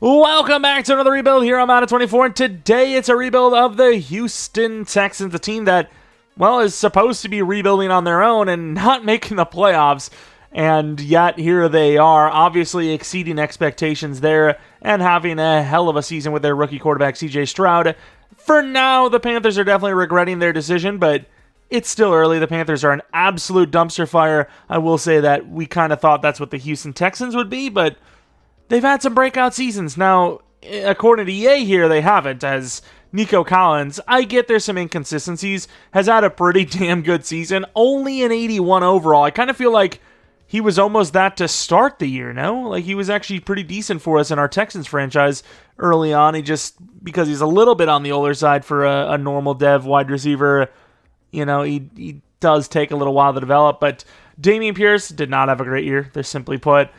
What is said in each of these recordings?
Welcome back to another rebuild here on Madden 24, and today it's a rebuild of the Houston Texans, a team that, well, is supposed to be rebuilding on their own and not making the playoffs, and yet here they are, obviously exceeding expectations there and having a hell of a season with their rookie quarterback, CJ Stroud. For now, the Panthers are definitely regretting their decision, but it's still early. The Panthers are an absolute dumpster fire. I will say that we kind of thought that's what the Houston Texans would be, but they've had some breakout seasons. Now, according to EA here, they haven't, as Nico Collins, I get there's some inconsistencies, has had a pretty damn good season, only an 81 overall. I kind of feel like he was almost that to start the year, no? Like, he was actually pretty decent for us in our Texans franchise early on. He just, because he's a little bit on the older side for a normal dev wide receiver, you know, he does take a little while to develop, but Dameon Pierce did not have a great year, they're simply put.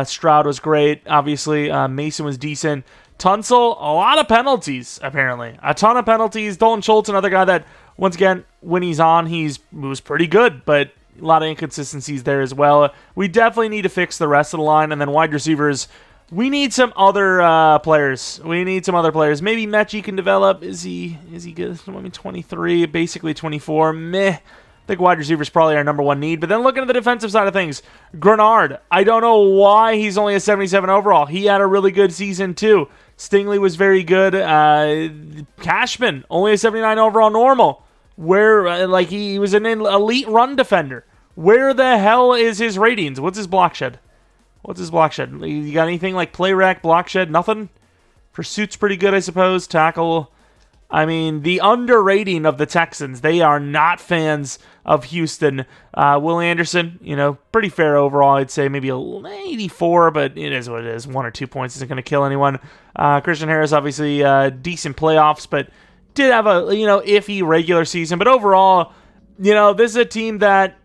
Stroud was great, obviously. Mason was decent. Tunsil, a lot of penalties, apparently. A ton of penalties. Dalton Schultz, another guy that, once again, when he's on, he was pretty good, but a lot of inconsistencies there as well. We definitely need to fix the rest of the line, and then wide receivers, we need some other players. Maybe Mechie can develop. Is he good? I mean, 23, basically 24. Meh. I think wide receiver is probably our number one need. But then looking at the defensive side of things, Grenard, I don't know why he's only a 77 overall. He had a really good season too. Stingley was very good. Cashman, only a 79 overall normal. Where he was an elite run defender. Where the hell is his ratings? What's his block shed? You got anything like play rec, block shed? Nothing? Pursuit's pretty good, I suppose. Tackle. I mean, the underrating of the Texans. They are not fans of Houston. Will Anderson, pretty fair overall. I'd say maybe 84, but it is what it is. 1 or 2 points isn't going to kill anyone. Christian Harris, obviously, decent playoffs, but did have a, iffy regular season. But overall, this is a team that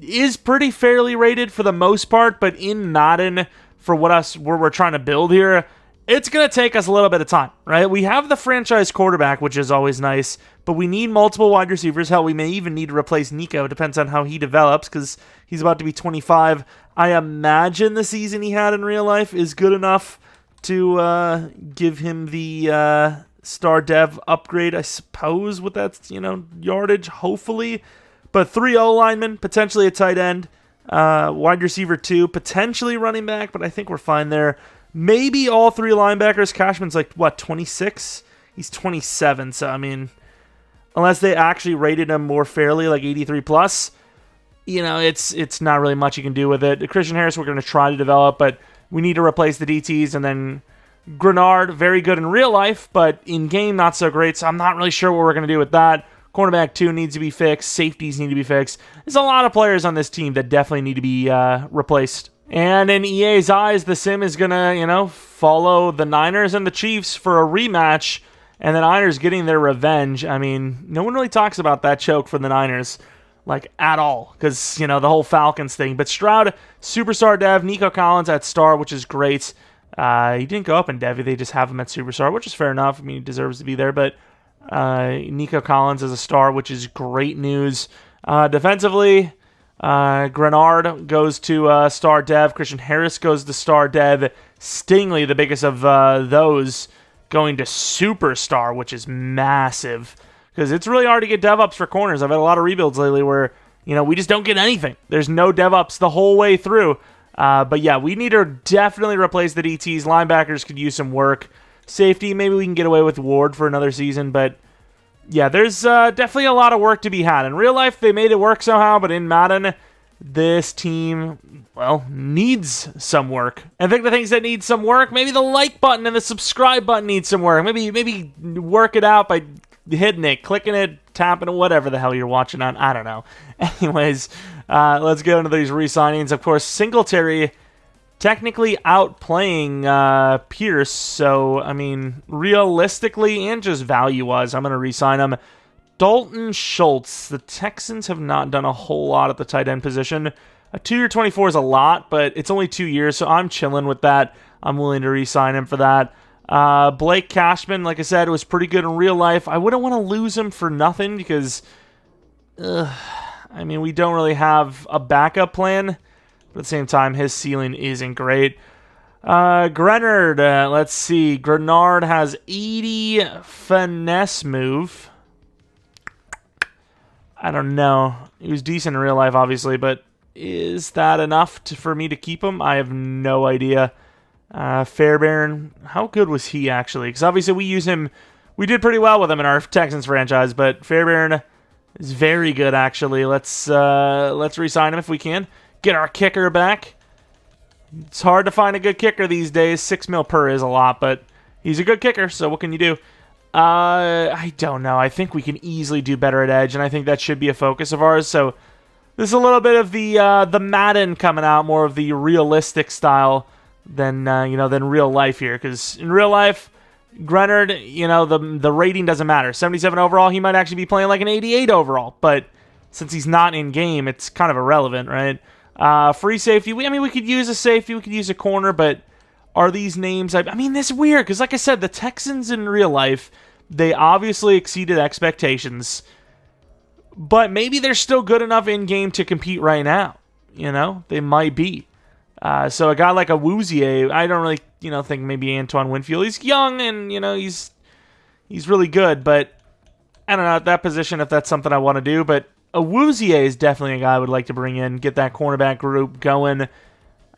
is pretty fairly rated for the most part, but in Madden, for what we're trying to build here, it's going to take us a little bit of time, right? We have the franchise quarterback, which is always nice, but we need multiple wide receivers. Hell, we may even need to replace Nico. Depends on how he develops, because he's about to be 25. I imagine the season he had in real life is good enough to give him the star dev upgrade, I suppose, with that, yardage, hopefully. But 3 O-linemen, potentially a tight end, wide receiver 2, potentially running back, but I think we're fine there. Maybe all 3 linebackers. Cashman's 26? He's 27, so I mean, unless they actually rated him more fairly, 83 plus, it's not really much you can do with it. Christian Harris we're going to try to develop, but we need to replace the DTs, and then Grenard, very good in real life, but in game not so great, so I'm not really sure what we're going to do with that. Cornerback 2 needs to be fixed. Safeties need to be fixed. There's a lot of players on this team that definitely need to be replaced. And in EA's eyes, the sim is going to, follow the Niners and the Chiefs for a rematch, and the Niners getting their revenge. I mean, no one really talks about that choke for the Niners, at all, because, the whole Falcons thing. But Stroud, superstar dev, Nico Collins at star, which is great. He didn't go up in dev, they just have him at superstar, which is fair enough. I mean, he deserves to be there, but Nico Collins as a star, which is great news. Defensively, Grenard goes to star dev. Christian Harris goes to star dev. Stingley, the biggest of those, going to superstar, which is massive. Because it's really hard to get dev ups for corners. I've had a lot of rebuilds lately where, we just don't get anything. There's no dev ups the whole way through. But yeah, we need to definitely replace the DTs. Linebackers could use some work. Safety, maybe we can get away with Ward for another season, but yeah, there's definitely a lot of work to be had. In real life, they made it work somehow, but in Madden, this team, needs some work. I think the things that need some work, maybe the like button and the subscribe button needs some work. Maybe work it out by hitting it, clicking it, tapping it, whatever the hell you're watching on. I don't know. Anyways, let's get into these re-signings. Of course, Singletary technically outplaying Pierce, so, I mean, realistically and just value-wise, I'm going to re-sign him. Dalton Schultz. The Texans have not done a whole lot at the tight end position. A 2-year 24 is a lot, but it's only 2 years, so I'm chilling with that. I'm willing to re-sign him for that. Blake Cashman, like I said, was pretty good in real life. I wouldn't want to lose him for nothing because, we don't really have a backup plan. But at the same time, his ceiling isn't great. Grenard, let's see. Grenard has 80 finesse move. I don't know. He was decent in real life, obviously, but is that enough for me to keep him? I have no idea. Fairbairn, how good was he actually? Because obviously we use him. We did pretty well with him in our Texans franchise, but Fairbairn is very good actually. Let's re-sign him if we can. Get our kicker back. It's hard to find a good kicker these days. $6 million per is a lot, but he's a good kicker, so what can you do? I don't know. I think we can easily do better at edge, and I think that should be a focus of ours. So this is a little bit of the Madden coming out, more of the realistic style than than real life here. Because in real life, Grenard, the rating doesn't matter. 77 overall, he might actually be playing like an 88 overall, but since he's not in game, it's kind of irrelevant, right? Free safety. We could use a safety, we could use a corner, but are these names? I mean, this is weird because, like I said, the Texans in real life, they obviously exceeded expectations, but maybe they're still good enough in game to compete right now. They might be. So a guy like a Woozier, I don't really, think maybe Antoine Winfield. He's young and he's really good, but I don't know at that position if that's something I want to do. But a Woozier is definitely a guy I would like to bring in, get that cornerback group going.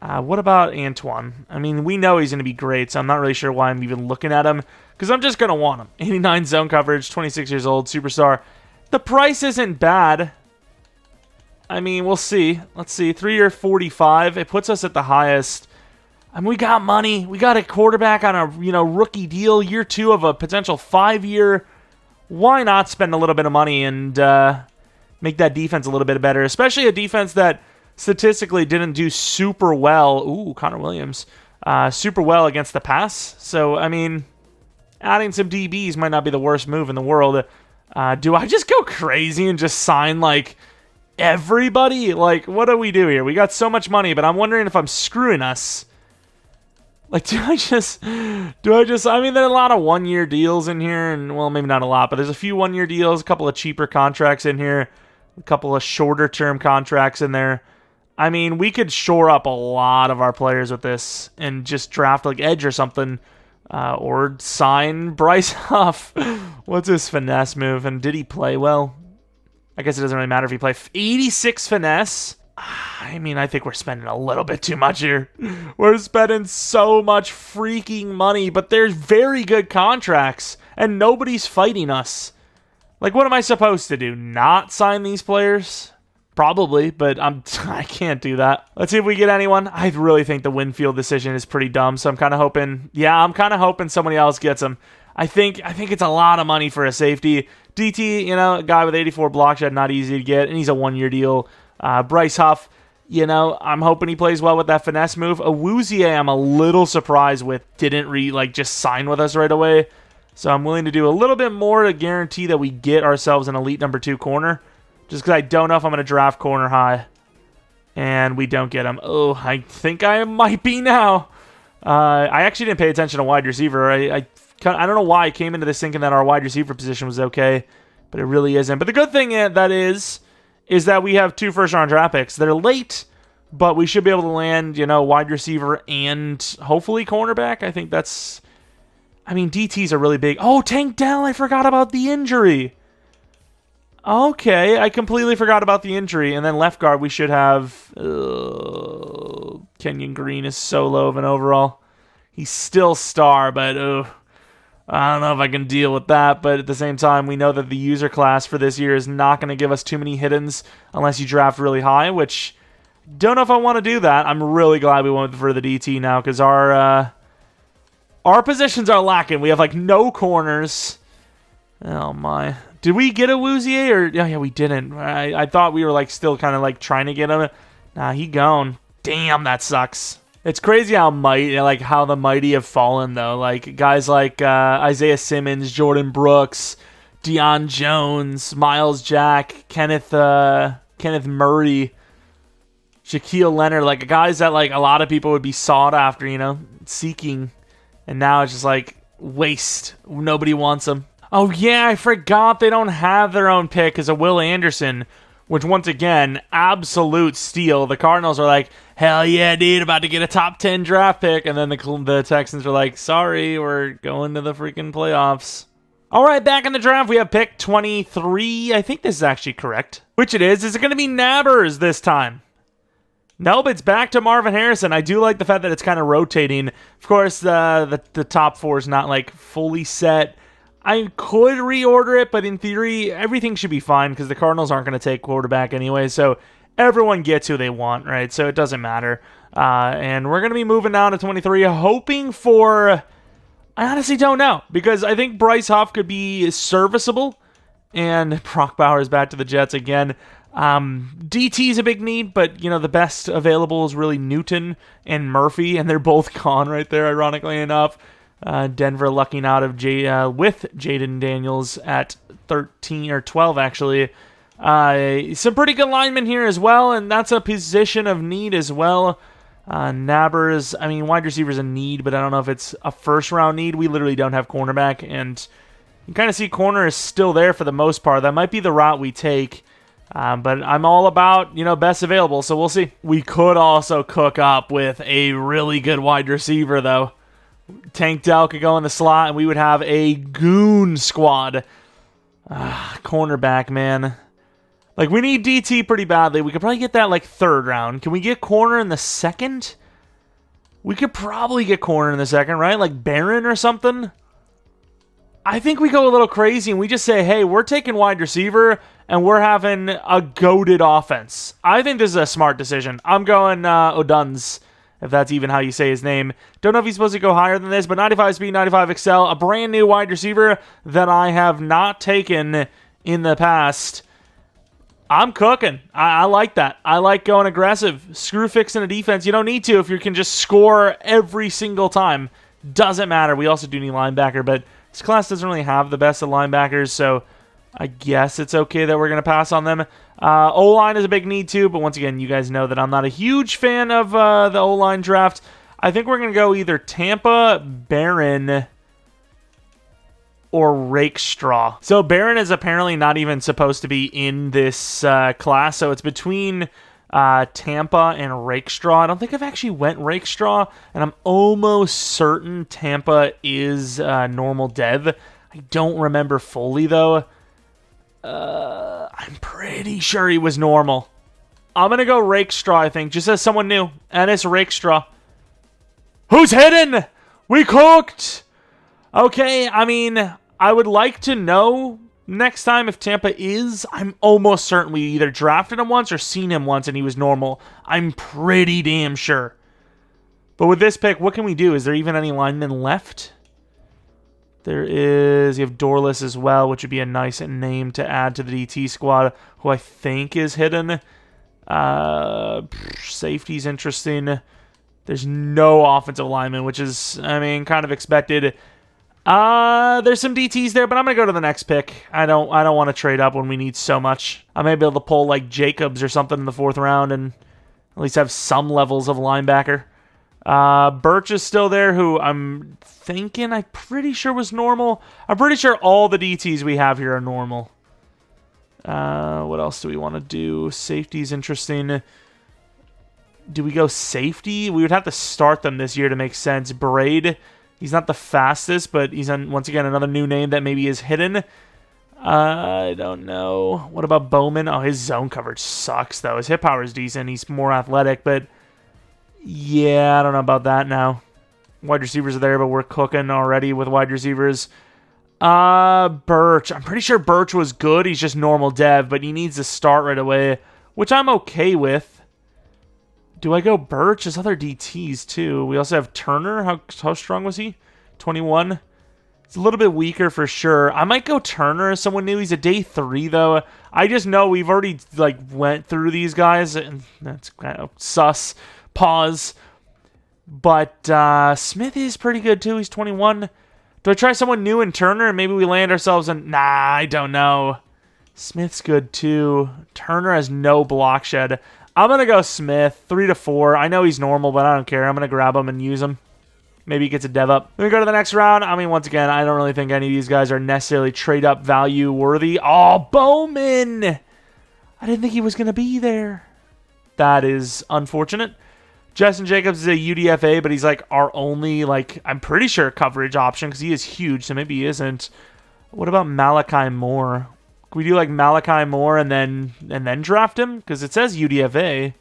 What about Antoine? I mean, we know he's going to be great, so I'm not really sure why I'm even looking at him, because I'm just going to want him. 89 zone coverage, 26 years old, superstar. The price isn't bad. I mean, we'll see. Let's see, 3-year 45. It puts us at the highest. I mean, we got money. We got a quarterback on a rookie deal, year 2 of a potential 5-year. Why not spend a little bit of money and make that defense a little bit better, especially a defense that statistically didn't do super well. Ooh, Connor Williams. Super well against the pass. So, I mean, adding some DBs might not be the worst move in the world. Do I just go crazy and just sign, like, everybody? Like, what do we do here? We got so much money, but I'm wondering if I'm screwing us. Like, do I just, I mean, there are a lot of 1-year deals in here, and, well, maybe not a lot, but there's a few 1-year deals, a couple of cheaper contracts in here, a couple of shorter-term contracts in there. I mean, we could shore up a lot of our players with this and just draft, like, edge or something, or sign Bryce Huff. What's his finesse move, and did he play well? I guess it doesn't really matter if he played 86 finesse. I mean, I think we're spending a little bit too much here. We're spending so much freaking money, but there's very good contracts, and nobody's fighting us. Like, what am I supposed to do? Not sign these players? Probably, but I can't do that. Let's see if we get anyone. I really think the Winfield decision is pretty dumb, so I'm kind of hoping somebody else gets him. I think it's a lot of money for a safety. DT, a guy with 84 block shed, not easy to get, and he's a 1-year deal. Bryce Huff, I'm hoping he plays well with that finesse move. A Woozier, I'm a little surprised with, didn't just sign with us right away. So I'm willing to do a little bit more to guarantee that we get ourselves an elite number 2 corner. Just because I don't know if I'm going to draft corner high. And we don't get him. Oh, I think I might be now. I actually didn't pay attention to wide receiver. I don't know why I came into this thinking that our wide receiver position was okay, but it really isn't. But the good thing that is that we have 2 first-round draft picks. They're late, but we should be able to land, wide receiver and hopefully cornerback. I think that's... I mean, DTs are really big. Oh, Tank Dell, I forgot about the injury. Okay, I completely forgot about the injury. And then left guard, we should have... Kenyon Green is so low of an overall. He's still star, but I don't know if I can deal with that. But at the same time, we know that the user class for this year is not going to give us too many hit-ins unless you draft really high, which don't know if I want to do that. I'm really glad we went for the DT now because our positions are lacking. We have, like, no corners. Oh, my... Did we get a Woozier? Or yeah, we didn't. I thought we were like still kind of like trying to get him. Nah, he gone. Damn, that sucks. It's crazy how the mighty have fallen though. Like guys like Isaiah Simmons, Jordan Brooks, Deion Jones, Miles Jack, Kenneth Murray, Shaquille Leonard, like guys that like a lot of people would be sought after, seeking, and now it's just like waste. Nobody wants them. Oh, yeah, I forgot they don't have their own pick because of Will Anderson. which once again, absolute steal. The Cardinals are like, hell yeah, dude, about to get a top 10 draft pick. And then the Texans are like, sorry, we're going to the freaking playoffs. All right, back in the draft, we have pick 23. I think this is actually correct. Which it is. Is it going to be Nabbers this time? Nope, it's back to Marvin Harrison. I do like the fact that it's kind of rotating. Of course, the top 4 is not like fully set. I could reorder it, but in theory, everything should be fine because the Cardinals aren't going to take quarterback anyway. So everyone gets who they want, right? So it doesn't matter. And we're going to be moving down to 23, hoping for... I honestly don't know, because I think Bryce Huff could be serviceable, and Brock Bowers back to the Jets again. DT is a big need, but, the best available is really Newton and Murphy, and they're both gone right there, ironically enough. Denver lucking out of with Jaden Daniels at 13 or 12, actually. Some pretty good linemen here as well, and that's a position of need as well. Nabbers, wide receiver's a need, but I don't know if it's a first-round need. We literally don't have cornerback, and you kind of see corner is still there for the most part. That might be the route we take, but I'm all about, best available, so we'll see. We could also cook up with a really good wide receiver, though. Tank Dell could go in the slot, and we would have a goon squad. Cornerback, man. Like, we need DT pretty badly. We could probably get that, third round. Can we get corner in the second? We could probably get corner in the second, right? Like Barron or something? I think we go a little crazy and we just say, hey, we're taking wide receiver and we're having a goated offense. I think this is a smart decision. I'm going O'Duns, if that's even how you say his name. Don't know if he's supposed to go higher than this, but 95 speed, 95 excel, a brand new wide receiver that I have not taken in the past. I'm cooking. I like that. I like going aggressive. Screw fixing a defense. You don't need to if you can just score every single time. Doesn't matter. We also do need linebacker, but this class doesn't really have the best of linebackers, so I guess it's okay that we're going to pass on them. O-line is a big need too, but once again, you guys know that I'm not a huge fan of the O-line draft. I think we're going to go either Tampa, Barron, or Rakestraw. So Barron is apparently not even supposed to be in this class, so it's between Tampa and Rakestraw. I don't think I've actually went Rakestraw, and I'm almost certain Tampa is normal dev. I don't remember fully, though. I'm pretty sure he was normal. I'm going to go Rakestraw, I think, just as someone new. And it's Rakestraw. Who's hidden? We cooked! Okay, I would like to know next time if Tampa is. I'm almost certain we either drafted him once or seen him once and he was normal. I'm pretty damn sure. But with this pick, what can we do? Is there even any linemen left? There is. You have Dorless as well, which would be a nice name to add to the DT squad, who I think is hidden. Safety's interesting. There's no offensive lineman, which is, kind of expected. There's some DTs there, but I'm going to go to the next pick. I don't want to trade up when we need so much. I may be able to pull like Jacobs or something in the fourth round and at least have some levels of linebacker. Birch is still there, who I'm pretty sure was normal. I'm pretty sure all the DTs we have here are normal. What else do we want to do? Safety's interesting. Do we go safety? We would have to start them this year to make sense. Braid. He's not the fastest, but he's once again another new name that maybe is hidden. I don't know. What about Bowman? Oh, his zone coverage sucks, though. His hit power is decent. He's more athletic, but yeah, I don't know about that now. Wide receivers are there, but we're cooking already with wide receivers. Birch. I'm pretty sure Birch was good. He's just normal dev, but he needs to start right away, which I'm okay with. Do I go Birch? There's other DTs, too. We also have Turner. How strong was he? 21. It's a little bit weaker for sure. I might go Turner as someone new. He's a day 3, though. I just know we've already, went through these guys, and that's kind of sus. Pause. But Smith is pretty good, too. He's 21. Do I try someone new in Turner, and maybe we land ourselves in... Nah, I don't know. Smith's good, too. Turner has no block shed. I'm going to go Smith, 3 to 4. I know he's normal, but I don't care. I'm going to grab him and use him. Maybe he gets a dev up. Then we go to the next round. Once again, I don't really think any of these guys are necessarily trade-up value worthy. Oh, Bowman! I didn't think he was going to be there. That is unfortunate. Justin Jacobs is a UDFA, but he's like our only, like, I'm pretty sure coverage option because he is huge, so maybe he isn't. What about Malachi Moore? Can we do like Malachi Moore and then draft him? Because it says UDFA.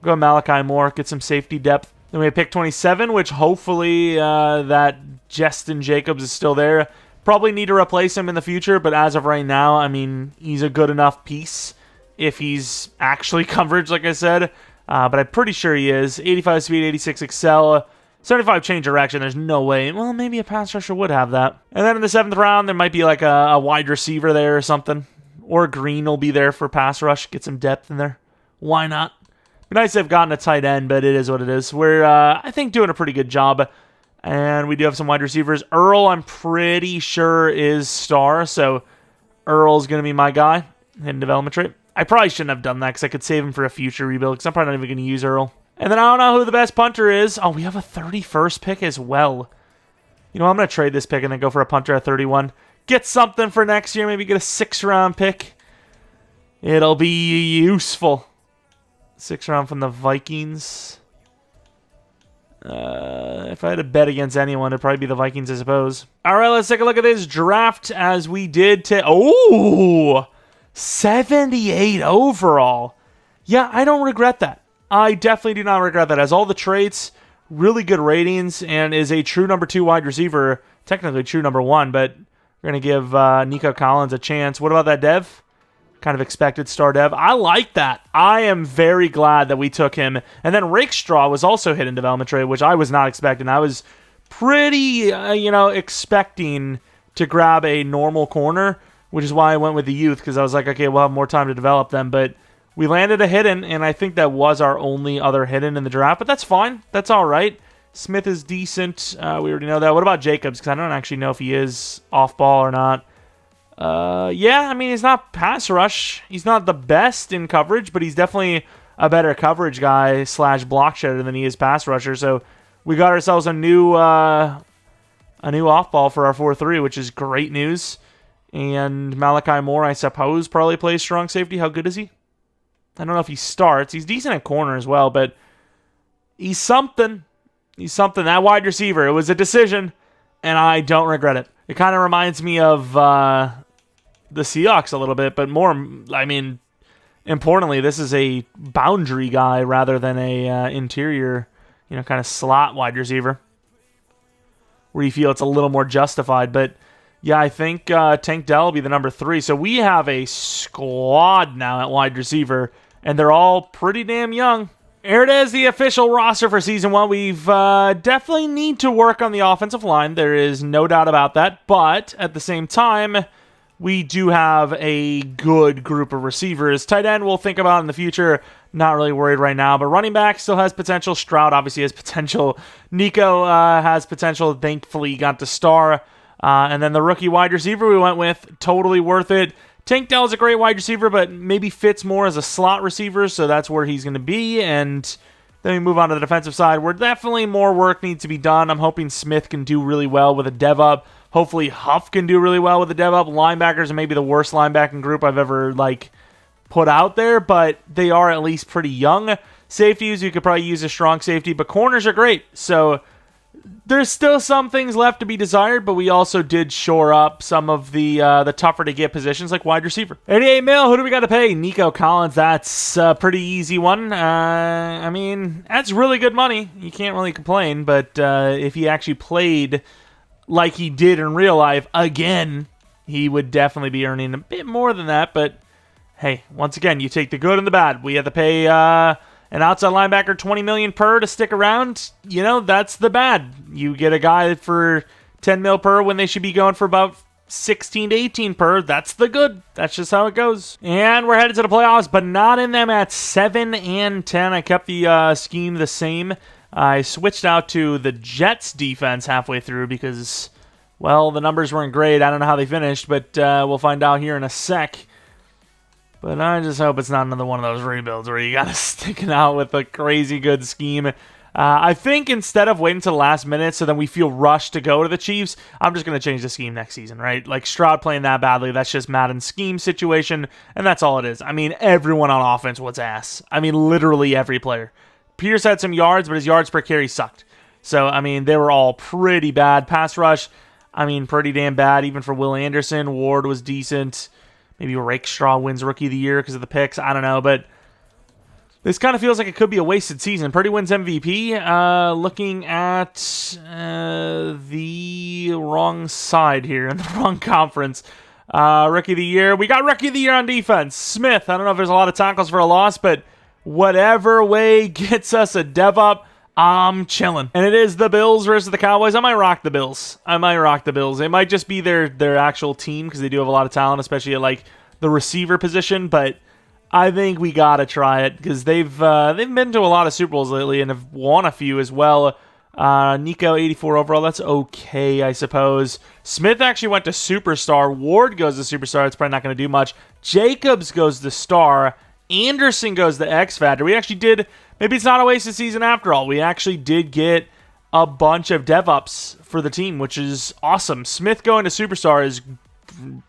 Go Malachi Moore, get some safety depth. Then we have pick 27, which hopefully that Justin Jacobs is still there. Probably need to replace him in the future, but as of right now, I mean, he's a good enough piece if he's actually coverage, like I said. But I'm pretty sure he is. 85 speed, 86 excel, 75 change direction. There's no way. Well, maybe a pass rusher would have that. And then in the 7th round, there might be like a wide receiver there or something. Or Green will be there for pass rush. Get some depth in there. Why not? Be nice to have gotten a tight end, but it is what it is. We're, I think, doing a pretty good job. And we do have some wide receivers. Earl, I'm pretty sure, is star. So Earl's going to be my guy. Hidden development trait. I probably shouldn't have done that because I could save him for a future rebuild because I'm probably not even going to use Earl. And then I don't know who the best punter is. Oh, we have a 31st pick as well. You know, I'm going to trade this pick and then go for a punter at 31. Get something for next year. Maybe get a 6th-round pick. It'll be useful. 6th round from the Vikings. If I had to bet against anyone, it'd probably be the Vikings, I suppose. All right, let's take a look at this draft as we did to... Oh! 78 overall. Yeah, I don't regret that. I definitely do not regret that. Has all the traits, really good ratings, and is a true number 2 wide receiver. Technically true number 1, but we're going to give Nico Collins a chance. What about that dev? Kind of expected star dev. I like that. I am very glad that we took him. And then Rakestraw was also hidden development trait, which I was not expecting. I was pretty, expecting to grab a normal corner, which is why I went with the youth, because I was like, okay, we'll have more time to develop them. But we landed a hidden, and I think that was our only other hidden in the draft. But that's fine. That's all right. Smith is decent. We already know that. What about Jacobs? Because I don't actually know if he is off ball or not. Yeah, I mean, he's not pass rush. He's not the best in coverage, but he's definitely a better coverage guy / block shedder than he is pass rusher. So we got ourselves a new off ball for our 4-3, which is great news. And Malachi Moore, I suppose, probably plays strong safety. How good is he? I don't know if he starts. He's decent at corner as well, but he's something. He's something. That wide receiver, it was a decision, and I don't regret it. It kind of reminds me of the Seahawks a little bit, but more, I mean, importantly, this is a boundary guy rather than a interior, kind of slot wide receiver, where you feel it's a little more justified. But yeah, I think Tank Dell will be the number 3. So we have a squad now at wide receiver, and they're all pretty damn young. Here it is, the official roster for Season 1. We've definitely need to work on the offensive line. There is no doubt about that. But at the same time, we do have a good group of receivers. Tight end we'll think about in the future. Not really worried right now. But running back still has potential. Stroud obviously has potential. Nico has potential. Thankfully, he got to star. And then the rookie wide receiver we went with, totally worth it. Tank Dell is a great wide receiver, but maybe fits more as a slot receiver, so that's where he's going to be. And then we move on to the defensive side, where definitely more work needs to be done. I'm hoping Smith can do really well with a dev up. Hopefully Huff can do really well with a dev up. Linebackers are maybe the worst linebacking group I've ever put out there, but they are at least pretty young. Safeties, you could probably use a strong safety, but corners are great. So there's still some things left to be desired, but we also did shore up some of the tougher to get positions like wide receiver. 88 mil, who do we got to pay? Nico Collins, that's a pretty easy one. I mean, that's really good money. You can't really complain, but if he actually played like he did in real life again, he would definitely be earning a bit more than that. But hey, once again, you take the good and the bad. We had to pay an outside linebacker $20 million per to stick around. That's the bad. You get a guy for $10 mil per when they should be going for about 16 to 18 per. That's the good. That's just how it goes. And we're headed to the playoffs, but not in them at 7 and 10. I kept the scheme the same. I switched out to the Jets defense halfway through because, well, the numbers weren't great. I don't know how they finished, but we'll find out here in a sec. But I just hope it's not another one of those rebuilds where you got to stick it out with a crazy good scheme. I think instead of waiting to the last minute so then we feel rushed to go to the Chiefs, I'm just going to change the scheme next season, right? Like Stroud playing that badly, that's just Madden's scheme situation, and that's all it is. I mean, everyone on offense was ass. I mean, literally every player. Pierce had some yards, but his yards per carry sucked. So, I mean, they were all pretty bad. Pass rush, I mean, pretty damn bad, even for Will Anderson. Ward was decent. Maybe Rakestraw wins Rookie of the Year because of the picks. I don't know, but this kind of feels like it could be a wasted season. Purdy wins MVP. Looking at the wrong side here in the wrong conference. Rookie of the Year. We got Rookie of the Year on defense. Smith. I don't know if there's a lot of tackles for a loss, but whatever way gets us a dev up, I'm chilling. And it is the Bills versus the Cowboys. I might rock the Bills. It might just be their actual team because they do have a lot of talent, especially at like the receiver position, but I think we gotta try it because they've been to a lot of Super Bowls lately and have won a few as well. Nico 84 overall, that's okay, I suppose. Smith actually went to Superstar. Ward goes to Superstar. It's probably not going to do much. Jacobs goes to Star. Anderson goes to X Factor. We actually did. Maybe it's not a wasted season after all. We actually did get a bunch of dev ups for the team, which is awesome. Smith going to Superstar is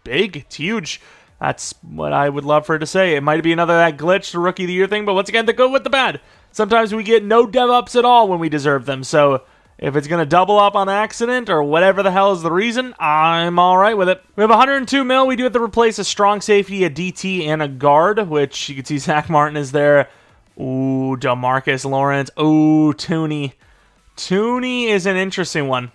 big. It's huge. That's what I would love for it to say. It might be another that glitch, the Rookie of the Year thing, but once again, the good with the bad. Sometimes we get no dev ups at all when we deserve them. So if it's going to double up on accident or whatever the hell is the reason, I'm all right with it. We have 102 mil. We do have to replace a strong safety, a DT, and a guard, which you can see Zach Martin is there. Ooh, Demarcus Lawrence. Ooh, Tooney. Tooney is an interesting one.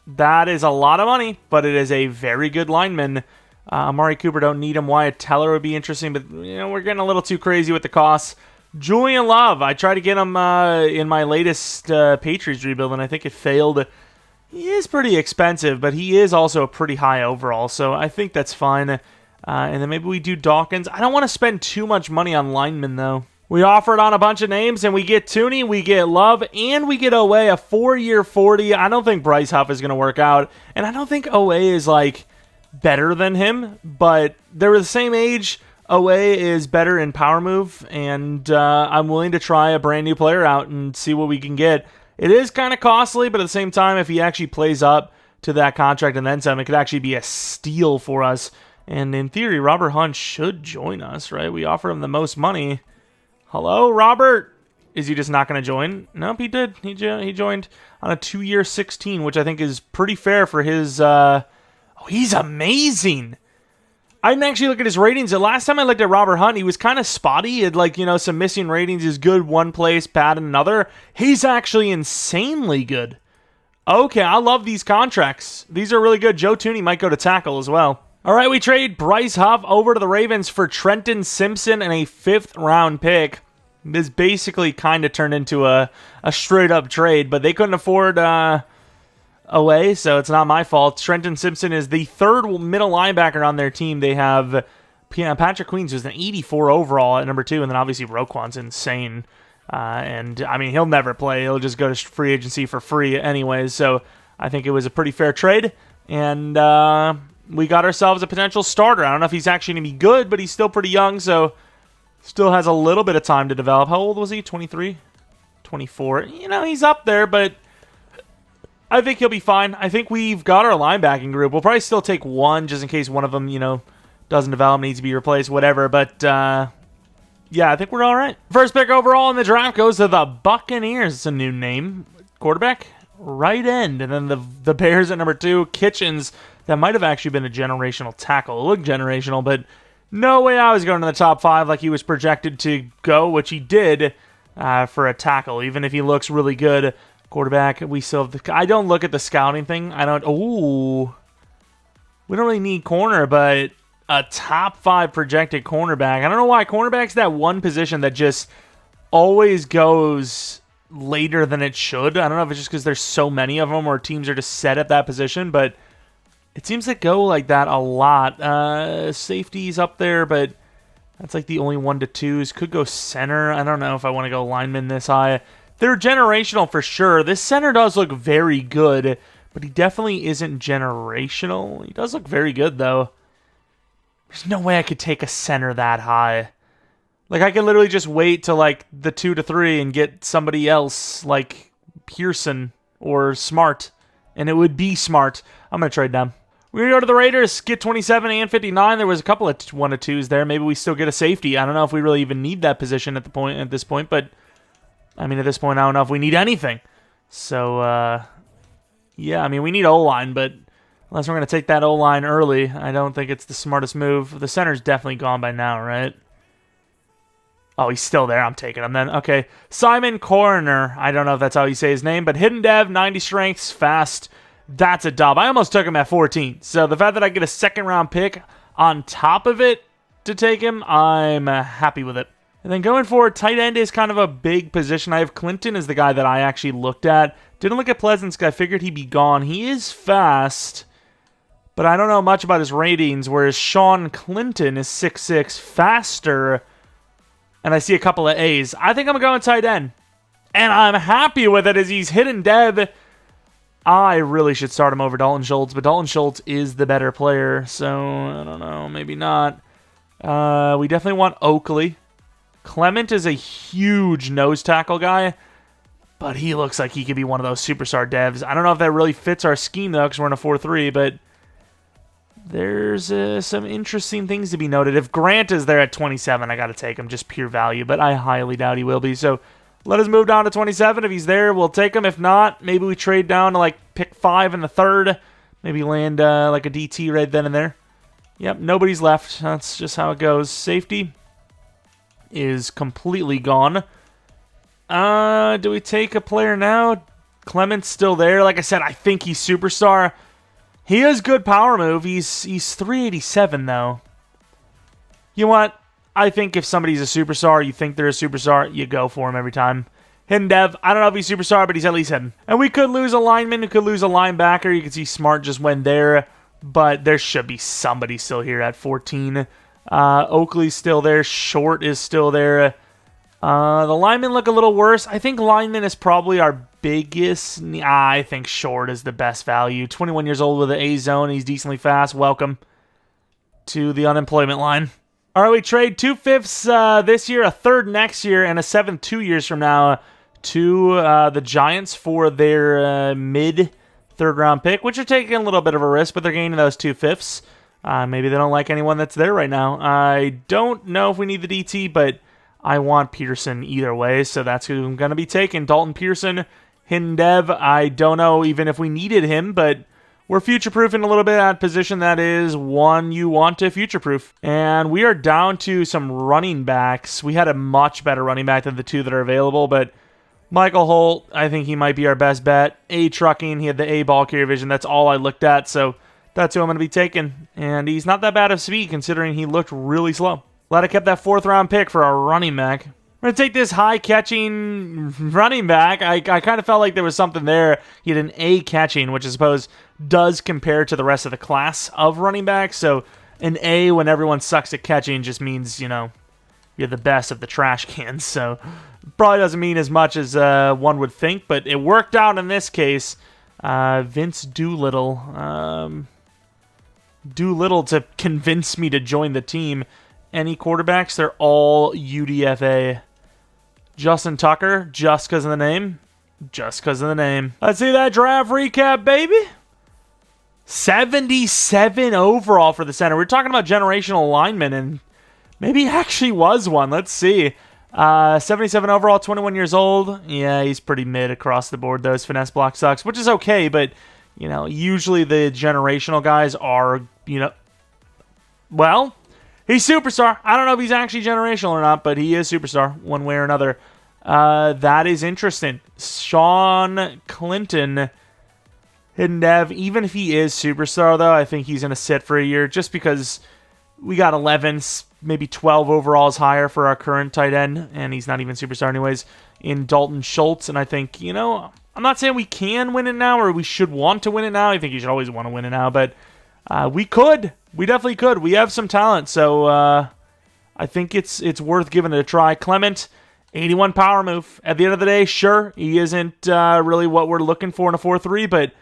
That is a lot of money, but it is a very good lineman. Amari Cooper, don't need him. Wyatt Teller would be interesting, but we're getting a little too crazy with the costs. Julian Love, I tried to get him in my latest Patriots rebuild, and I think it failed. He is pretty expensive, but he is also a pretty high overall, so I think that's fine. And then maybe we do Dawkins. I don't want to spend too much money on linemen, though. We offered on a bunch of names, and we get Tooney, we get Love, and we get Owe, a 4-year 40. I don't think Bryce Huff is going to work out, and I don't think Owe is, like, better than him, but they're the same age. Owe is better in power move, and I'm willing to try a brand new player out and see what we can get. It is kind of costly, but at the same time, if he actually plays up to that contract and then some, it could actually be a steal for us. And in theory, Robert Hunt should join us, right? We offer him the most money. Hello, Robert? Is he just not going to join? Nope, he did. He joined on a 2-year 16, which I think is pretty fair for his... he's amazing. I didn't actually look at his ratings. The last time I looked at Robert Hunt, he was kind of spotty. He had some missing ratings. He's good one place, bad in another. He's actually insanely good. Okay, I love these contracts. These are really good. Joe Tooney might go to tackle as well. All right, we trade Bryce Huff over to the Ravens for Trenton Simpson and a 5th-round pick. This basically kind of turned into a straight-up trade, but they couldn't afford... away, so it's not my fault. Trenton Simpson is the 3rd middle linebacker on their team. They have Patrick Queens, who's an 84 overall at number 2, and then obviously Roquan's insane. And, I mean, he'll never play. He'll just go to free agency for free anyways, so I think it was a pretty fair trade, and we got ourselves a potential starter. I don't know if he's actually going to be good, but he's still pretty young, so still has a little bit of time to develop. How old was he? 23? 24? He's up there, but... I think he'll be fine. I think we've got our linebacking group. We'll probably still take one just in case one of them, doesn't develop, needs to be replaced, whatever. But, yeah, I think we're all right. First pick overall in the draft goes to the Buccaneers. It's a new name. Quarterback, right end. And then the Bears at number 2. Kitchens, that might have actually been a generational tackle. It looked generational, but no way I was going to the top 5 like he was projected to go, which he did for a tackle, even if he looks really good. Quarterback, we still have I don't look at the scouting thing. We don't really need corner, but a top 5 projected cornerback. I don't know why. Cornerback's that one position that just always goes later than it should. I don't know if it's just because there's so many of them or teams are just set at that position, but it seems to go like that a lot. Safety's up there, but that's like the only 1 to 2s. Could go center. I don't know if I want to go lineman this high. They're generational for sure. This center does look very good, but he definitely isn't generational. He does look very good, though. There's no way I could take a center that high. Like, I can literally just wait till, like, the 2 to 3 and get somebody else, like Pearson or Smart, and it would be Smart. I'm going to trade them. We're going to go to the Raiders, get 27 and 59. There was a couple of 1-2s there. Maybe we still get a safety. I don't know if we really even need that position at this point, but, I mean, at this point, I don't know if we need anything. So, yeah, I mean, we need O-line, but unless we're going to take that O-line early, I don't think it's the smartest move. The center's definitely gone by now, right? Oh, he's still there. I'm taking him then. Okay. Simon Coroner. I don't know if that's how you say his name, but hidden dev, 90 strengths, fast. That's a dub. I almost took him at 14. So the fact that I get a second-round pick on top of it to take him, I'm happy with it. And then going forward, tight end is kind of a big position. I have Clinton as the guy that I actually looked at. Didn't look at Pleasance because I figured he'd be gone. He is fast, but I don't know much about his ratings, whereas Sean Clinton is 6'6", faster, and I see a couple of A's. I think I'm going tight end, and I'm happy with it as he's hidden dev. I really should start him over Dalton Schultz, but Dalton Schultz is the better player, so I don't know, maybe not. We definitely want Oakley. Clement is a huge nose tackle guy, but he looks like he could be one of those superstar devs. I don't know if that really fits our scheme, though, because we're in a 4-3, but there's some interesting things to be noted. If Grant is there at 27, I got to take him, just pure value, but I highly doubt he will be. So let us move down to 27. If he's there, we'll take him. If not, maybe we trade down to, like, pick 5 in the 3rd. Maybe land, like, a DT right then and there. Yep, nobody's left. That's just how it goes. Safety is completely gone. Do we take a player now? Clement's still there. Like I said, I think he's superstar. He has good power move. He's 387, though. You know what? I think if somebody's a superstar, you think they're a superstar, you go for him every time. Hidden dev, I don't know if he's superstar, but he's at least hidden. And we could lose a lineman, we could lose a linebacker. You can see Smart just went there, but there should be somebody still here at 14. Oakley's still there. Short is still there. The linemen look a little worse. I think lineman is probably our biggest. I think Short is the best value. 21 years old with an A zone. He's decently fast. Welcome to the unemployment line. All right, we trade 2 fifths this year, a 3rd next year, and a 7th 2 years from now to the Giants for their mid 3rd round pick, which are taking a little bit of a risk, but they're gaining those 2 fifths. Maybe they don't like anyone that's there right now. I don't know if we need the DT, but I want Pearson either way, so that's who I'm going to be taking. Dalton Pearson, hidden dev. I don't know even if we needed him, but we're future-proofing a little bit at position that is one you want to future-proof. And we are down to some running backs. We had a much better running back than the 2 that are available, but Michael Holt, I think he might be our best bet. A trucking, he had the A ball carrier vision. That's all I looked at, so that's who I'm going to be taking. And he's not that bad of speed considering he looked really slow. Glad I kept that 4th round pick for our running back. We're going to take this high-catching running back. I kind of felt like there was something there. He had an A catching, which I suppose does compare to the rest of the class of running backs. So an A when everyone sucks at catching just means, you know, you're the best of the trash cans. So probably doesn't mean as much as one would think, but it worked out in this case. Vince Doolittle. Doolittle to convince me to join the team. Any quarterbacks, they're all UDFA. Justin Tucker, just because of the name. Just because of the name. Let's see that draft recap, baby. 77 overall for the center. We're talking about generational linemen, and maybe he actually was one. Let's see. 77 overall, 21 years old. Yeah, he's pretty mid across the board, though. His finesse block sucks, which is okay, but, you know, usually the generational guys are, you know, well, he's superstar. I don't know if he's actually generational or not, but he is superstar one way or another. That is interesting. Sean Clinton, hidden dev. Even if he is superstar, though, I think he's going to sit for a year just because we got 11, maybe 12 overalls higher for our current tight end, and he's not even superstar anyways, in Dalton Schultz. And I think, you know, I'm not saying we can win it now or we should want to win it now. I think you should always want to win it now, but we could. We definitely could. We have some talent, so I think it's worth giving it a try. Clement, 81 power move. At the end of the day, sure, he isn't really what we're looking for in a 4-3, but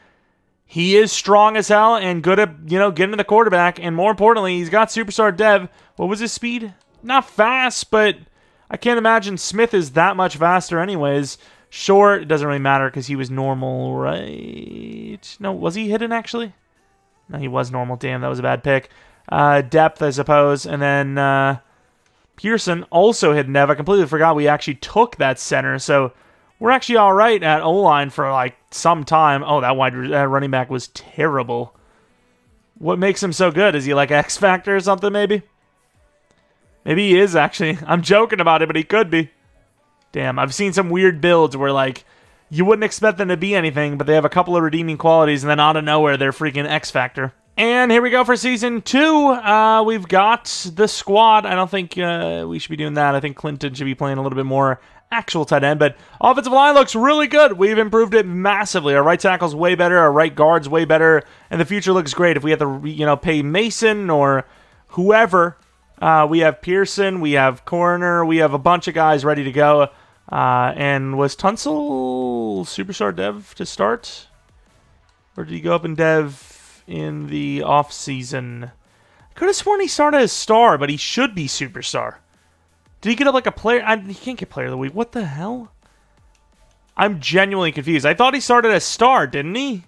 he is strong as hell and good at, you know, getting to the quarterback, and more importantly, he's got superstar dev. What was his speed? Not fast, but I can't imagine Smith is that much faster anyways. Short, it doesn't really matter because he was normal, right? No, was he hidden actually? No, he was normal. Damn, that was a bad pick. Depth, I suppose. And then Pearson also hidden. I completely forgot we actually took that center. So we're actually all right at O-line for like some time. Oh, that running back was terrible. What makes him so good? Is he like X Factor or something maybe? Maybe he is actually. I'm joking about it, but he could be. Damn, I've seen some weird builds where like you wouldn't expect them to be anything, but they have a couple of redeeming qualities, and then out of nowhere, they're freaking X Factor. And here we go for Season 2. We've got the squad. I don't think we should be doing that. I think Clinton should be playing a little bit more actual tight end, but offensive line looks really good. We've improved it massively. Our right tackle's way better. Our right guard's way better, and the future looks great. If we have to, pay Mason or whoever, we have Pearson, we have Coroner, we have a bunch of guys ready to go. And was Tunsil Superstar Dev to start? Or did he go up in Dev in the offseason? I could have sworn he started as Star, but he should be Superstar. Did he get up like a player? He can't get Player of the Week. What the hell? I'm genuinely confused. I thought he started as Star, didn't he?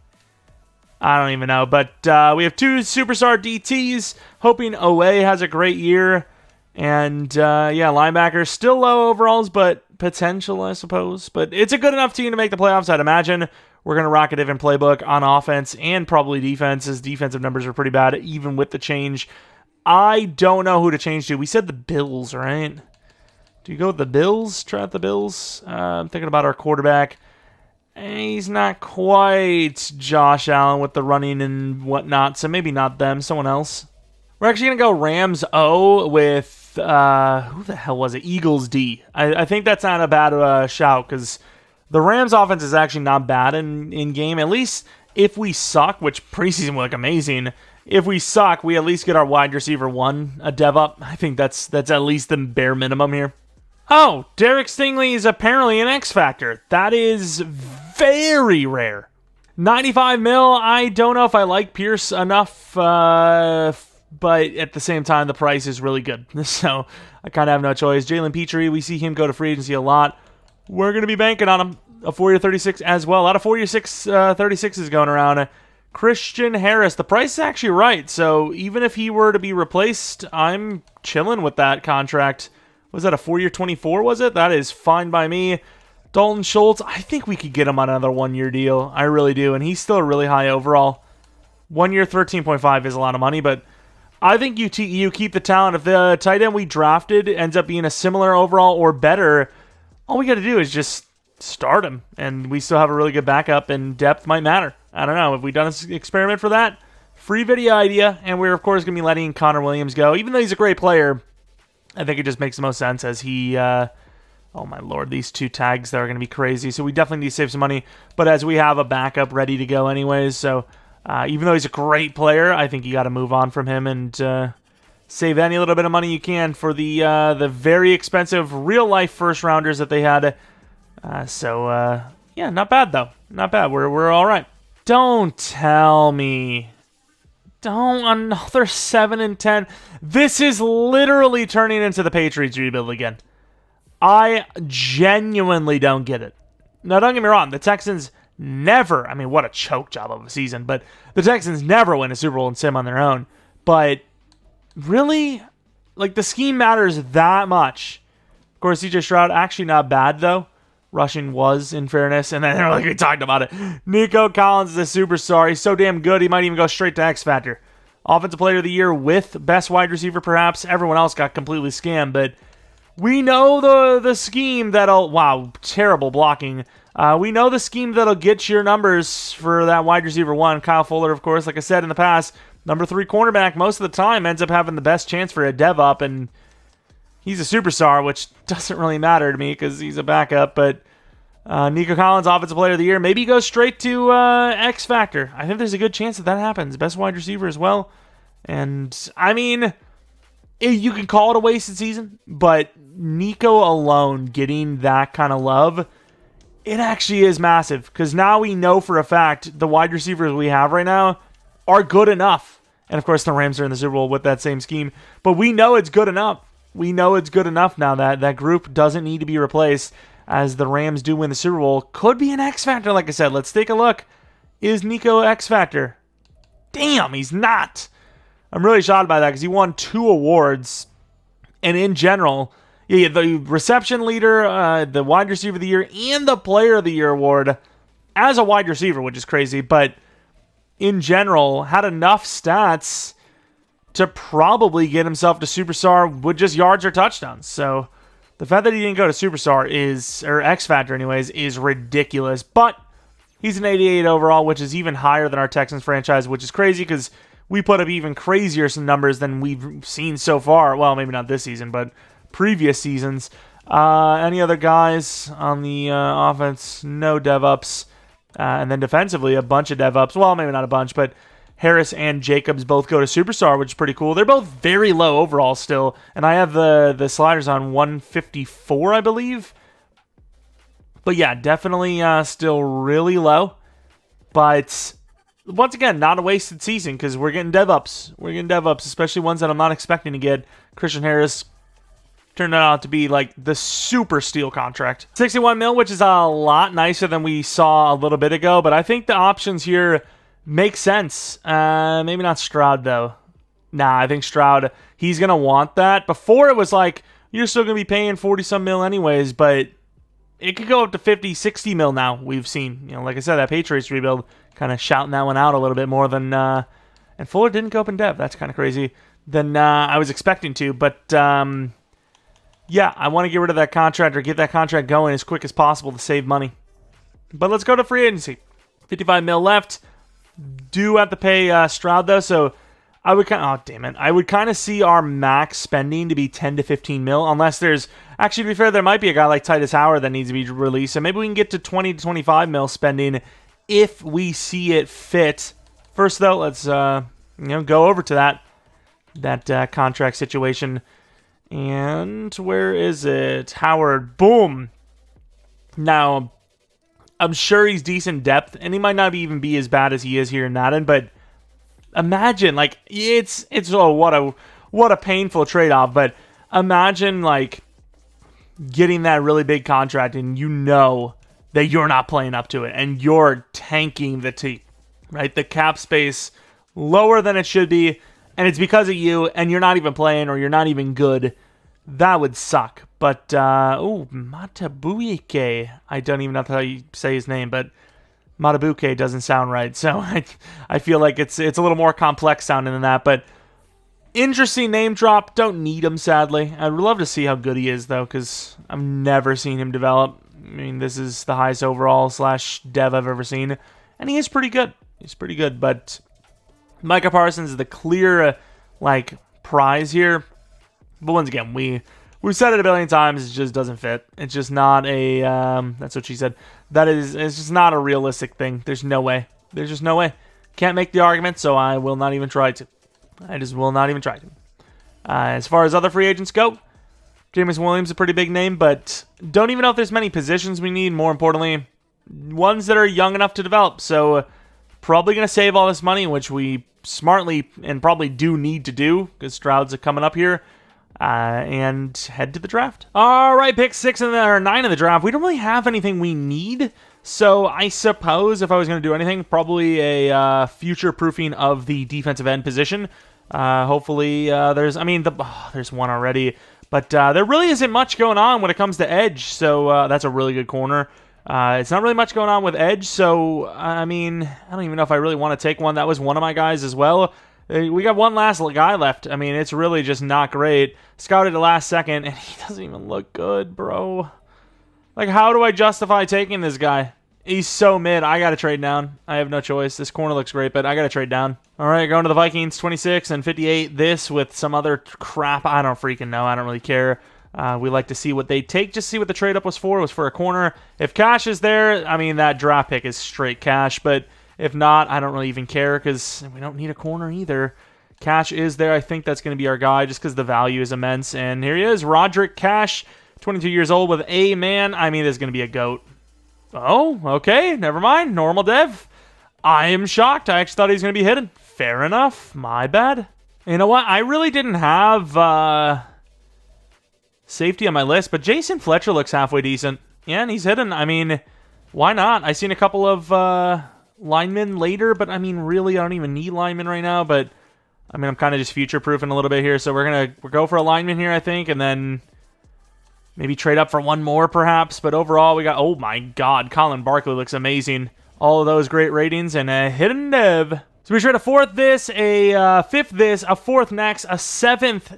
I don't even know. But we have 2 Superstar DTs. Hoping Owe has a great year. And, linebackers still low overalls, but potential, I suppose. But it's a good enough team to make the playoffs, I'd imagine. We're going to rock a different playbook on offense and probably defense. His defensive numbers are pretty bad, even with the change. I don't know who to change to. We said the Bills, right? Do you go with the Bills? Try out the Bills? I'm thinking about our quarterback. He's not quite Josh Allen with the running and whatnot, so maybe not them, someone else. We're actually going to go Rams O with, who the hell was it? Eagles D. I think that's not a bad shout because the Rams offense is actually not bad in game. At least if we suck, which preseason will look amazing, if we suck, we at least get our wide receiver 1 a dev up. I think that's at least the bare minimum here. Oh, Derek Stingley is apparently an X Factor. That is very rare. 95 mil, I don't know if I like Pierce enough, but at the same time, the price is really good. So I kind of have no choice. Jalen Petrie, we see him go to free agency a lot. We're going to be banking on him. A 4-year 36 as well. A lot of 4-year 36s going around. Christian Harris, the price is actually right. So even if he were to be replaced, I'm chilling with that contract. Was that a 4-year 24, was it? That is fine by me. Dalton Schultz, I think we could get him on another 1-year deal. I really do. And he's still really high overall. 1 year 13.5 is a lot of money, but I think you keep the talent. If the tight end we drafted ends up being a similar overall or better, all we got to do is just start him, and we still have a really good backup, and depth might matter. I don't know. Have we done an experiment for that? Free video idea, and we're, of course, going to be letting Connor Williams go. Even though he's a great player, I think it just makes the most sense as he... oh, my Lord, these 2 tags that are going to be crazy. So we definitely need to save some money, but as we have a backup ready to go anyways, so... even though he's a great player, I think you got to move on from him and save any little bit of money you can for the very expensive real-life first-rounders that they had. Yeah, not bad, though. Not bad. We're all right. Don't tell me. Don't another 7-10. This is literally turning into the Patriots rebuild again. I genuinely don't get it. Now, don't get me wrong. The Texans... never, I mean, what a choke job of a season, but the Texans never win a Super Bowl in sim on their own. But really, like, the scheme matters that much. Of course, CJ Stroud, actually not bad, though. Rushing was, in fairness, and then like we talked about it. Nico Collins is a superstar. He's so damn good, he might even go straight to X Factor. Offensive Player of the Year with best wide receiver, perhaps. Everyone else got completely scammed, but we know the scheme that'll... Wow, terrible blocking. We know the scheme that'll get your numbers for that wide receiver 1. Kyle Fuller, of course, like I said in the past, number 3 cornerback most of the time ends up having the best chance for a dev up, and he's a superstar, which doesn't really matter to me because he's a backup. But Nico Collins, Offensive Player of the Year, maybe he goes straight to X Factor. I think there's a good chance that happens. Best wide receiver as well. And, I mean, you can call it a wasted season, but Nico alone getting that kind of love... it actually is massive, because now we know for a fact the wide receivers we have right now are good enough. And, of course, the Rams are in the Super Bowl with that same scheme. But we know it's good enough we know it's good enough now. That group doesn't need to be replaced, as the Rams do win the Super Bowl. Could be an X Factor, like I said. Let's take a look. Is Nico X Factor? Damn, he's not. I'm really shocked by that because he won 2 awards. And in general, yeah, the reception leader, the wide receiver of the year, and the player of the year award as a wide receiver, which is crazy. But in general, had enough stats to probably get himself to Superstar with just yards or touchdowns. So the fact that he didn't go to Superstar or X Factor anyways, is ridiculous. But he's an 88 overall, which is even higher than our Texans franchise, which is crazy because we put up even crazier some numbers than we've seen so far. Well, maybe not this season, but previous seasons. Any other guys on the offense? No dev-ups. And then defensively, a bunch of dev-ups. Well, maybe not a bunch, but Harris and Jacobs both go to Superstar, which is pretty cool. They're both very low overall still. And I have the sliders on 154, I believe. But yeah, definitely still really low. But once again, not a wasted season because we're getting dev-ups. We're getting dev-ups, especially ones that I'm not expecting to get. Christian Harris turned out to be like the super steal contract. 61 mil, which is a lot nicer than we saw a little bit ago. But I think the options here make sense. Maybe not Stroud, though. Nah, I think Stroud, he's going to want that. Before it was like, you're still going to be paying 40-some mil anyways, but it could go up to 50, 60 mil now, we've seen. You know, like I said, that Patriots rebuild kind of shouting that one out a little bit more than... and Fuller didn't go up in dev. That's kind of crazy. Than I was expecting to. But, yeah, I want to get rid of that contract or get that contract going as quick as possible to save money. But let's go to free agency. 55 mil left. Do have to pay Stroud, though, so I would I would kind of see our max spending to be 10 to 15 mil, unless there's... Actually, to be fair, there might be a guy like Titus Howard that needs to be released, so maybe we can get to 20 to 25 mil spending if we see it fit. First, though, let's go over to that contract situation. And where is it? Howard. Boom. Now, I'm sure he's decent depth, and he might not even be as bad as he is here in Madden, but imagine, like, it's what a painful trade-off, but imagine, like, getting that really big contract and you know that you're not playing up to it, and you're tanking the team, right? The cap space lower than it should be, and it's because of you, and you're not even playing, or you're not even good. That would suck. But, Matabuike. I don't even know how you say his name, but Matabuike doesn't sound right. So I feel like it's a little more complex sounding than that. But interesting name drop. Don't need him, sadly. I'd love to see how good he is, though, because I've never seen him develop. I mean, this is the highest overall / dev I've ever seen. And he is pretty good. He's pretty good, but Micah Parsons is the clear, prize here. But once again, we've said it a billion times, it just doesn't fit. It's just not a, that's what she said. It's just not a realistic thing. There's no way. There's just no way. Can't make the argument, so I will not even try to. I just will not even try to. As far as other free agents go, Jameis Williams is a pretty big name, but don't even know if there's many positions we need. More importantly, ones that are young enough to develop. So probably going to save all this money, which we smartly and probably do need to do because Stroud's coming up here. And head to the draft. All right, pick 9 in the draft. We don't really have anything we need. So I suppose if I was going to do anything, probably a future-proofing of the defensive end position. Hopefully there's one already. But there really isn't much going on when it comes to edge. So that's a really good corner. It's not really much going on with edge. So, I don't even know if I really want to take one. That was one of my guys as well. We got one last guy left. It's really just not great. Scouted the last second, and he doesn't even look good, bro. How do I justify taking this guy? He's so mid. I got to trade down. I have no choice. This corner looks great, but I got to trade down. All right, going to the Vikings, 26 and 58. This with some other crap. I don't freaking know. I don't really care. We like to see what they take. Just see what the trade-up was for. It was for a corner. If cash is there, that draft pick is straight cash, but if not, I don't really even care because we don't need a corner either. Cash is there. I think that's going to be our guy just because the value is immense. And here he is, Roderick Cash, 22 years old with a man. This is going to be a GOAT. Oh, okay. Never mind. Normal dev. I am shocked. I actually thought he was going to be hidden. Fair enough. My bad. You know what? I really didn't have safety on my list, but Jason Fletcher looks halfway decent. Yeah, and he's hidden. I mean, why not? I've seen a couple of linemen later, but I mean, really, I don't even need linemen right now, but I mean, I'm kind of just future-proofing a little bit here, so we'll go for a lineman here, I think, and then maybe trade up for one more, perhaps. But overall, we got, oh my god, Colin Barkley looks amazing. All of those great ratings, and a hidden dev. So we trade a fourth this, a fifth this, a fourth next, a seventh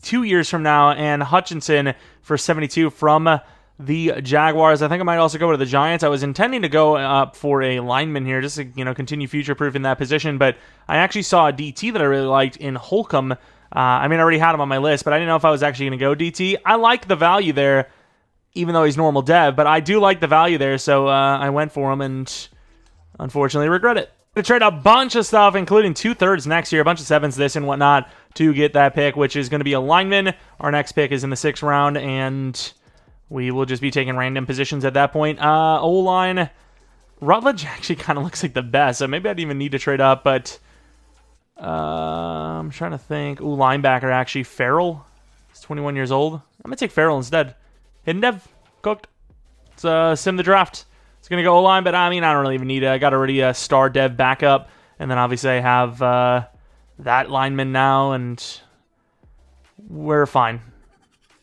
2 years from now, and Hutchinson for 72 from the Jaguars. I think I might also go to the Giants. I was intending to go up for a lineman here, just to continue future-proofing that position, but I actually saw a DT that I really liked in Holcomb. I mean, I already had him on my list, but I didn't know if I was actually going to go DT. I like the value there, even though he's normal dev, but I do like the value there, so I went for him and unfortunately regret it. To trade a bunch of stuff, including 2/3 next year, a bunch of 7s this and whatnot, to get that pick, which is going to be a lineman. Our next pick is in the 6th round, and we will just be taking random positions at that point. O-line, Rutledge actually kind of looks like the best, so maybe I didn't even need to trade up, but I'm trying to think. Ooh, linebacker, actually. Farrell. He's 21 years old. I'm going to take Farrell instead. Hidden dev. Cooked. It's sim the draft. It's going to go O-line, but I mean, I don't really even need it. I got already a star dev backup, and then obviously I have that lineman now, and we're fine.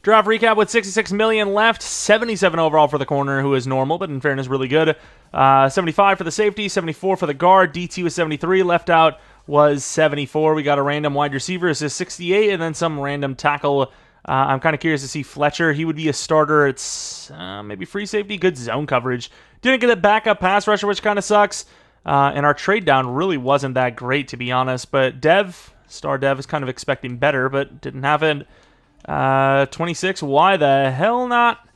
Draft recap with 66 million left, 77 overall for the corner, who is normal, but in fairness, really good. 75 for the safety, 74 for the guard. DT was 73. Left out was 74. We got a random wide receiver, is 68, and then some random tackle. I'm kind of curious to see Fletcher. He would be a starter. It's maybe free safety, good zone coverage. Didn't get a backup pass rusher, which kind of sucks. And our trade down really wasn't that great, to be honest. But dev, star dev, is kind of expecting better, but didn't have it. 26, why the hell not?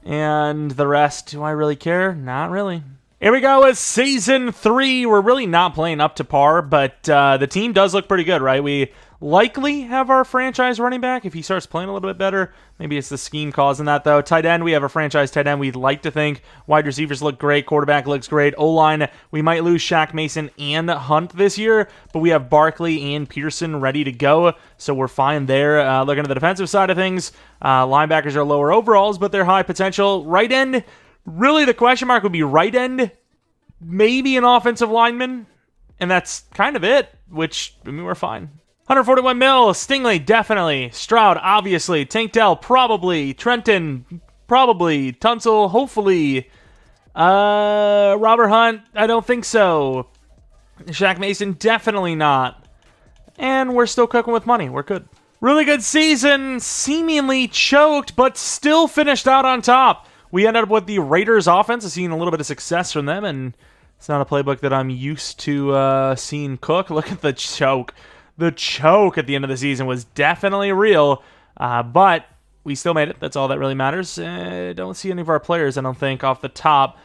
And the rest, do I really care? Not really. Here we go with Season 3. We're really not playing up to par, but the team does look pretty good, right? We likely have our franchise running back if he starts playing a little bit better. Maybe it's the scheme causing that, though. Tight end, we have a franchise tight end we'd like to think. Wide receivers look great. Quarterback looks great. O-line, we might lose Shaq Mason and Hunt this year, but we have Barkley and Pearson ready to go, so we're fine there. Looking at the defensive side of things, linebackers are lower overalls, but they're high potential. Right end, really the question mark would be right end, maybe an offensive lineman, and that's kind of it, which, I mean, we're fine. 141 mil, Stingley, definitely. Stroud, obviously. Tank Dell, probably. Trenton, probably. Tunsil, hopefully. Robert Hunt, I don't think so. Shaq Mason, definitely not. And we're still cooking with money. We're good. Really good season. Seemingly choked, but still finished out on top. We ended up with the Raiders offense. I've seen a little bit of success from them, and it's not a playbook that I'm used to seeing cook. Look at the choke. The choke at the end of the season was definitely real, but we still made it. That's all that really matters. Don't see any of our players, I don't think, off the top.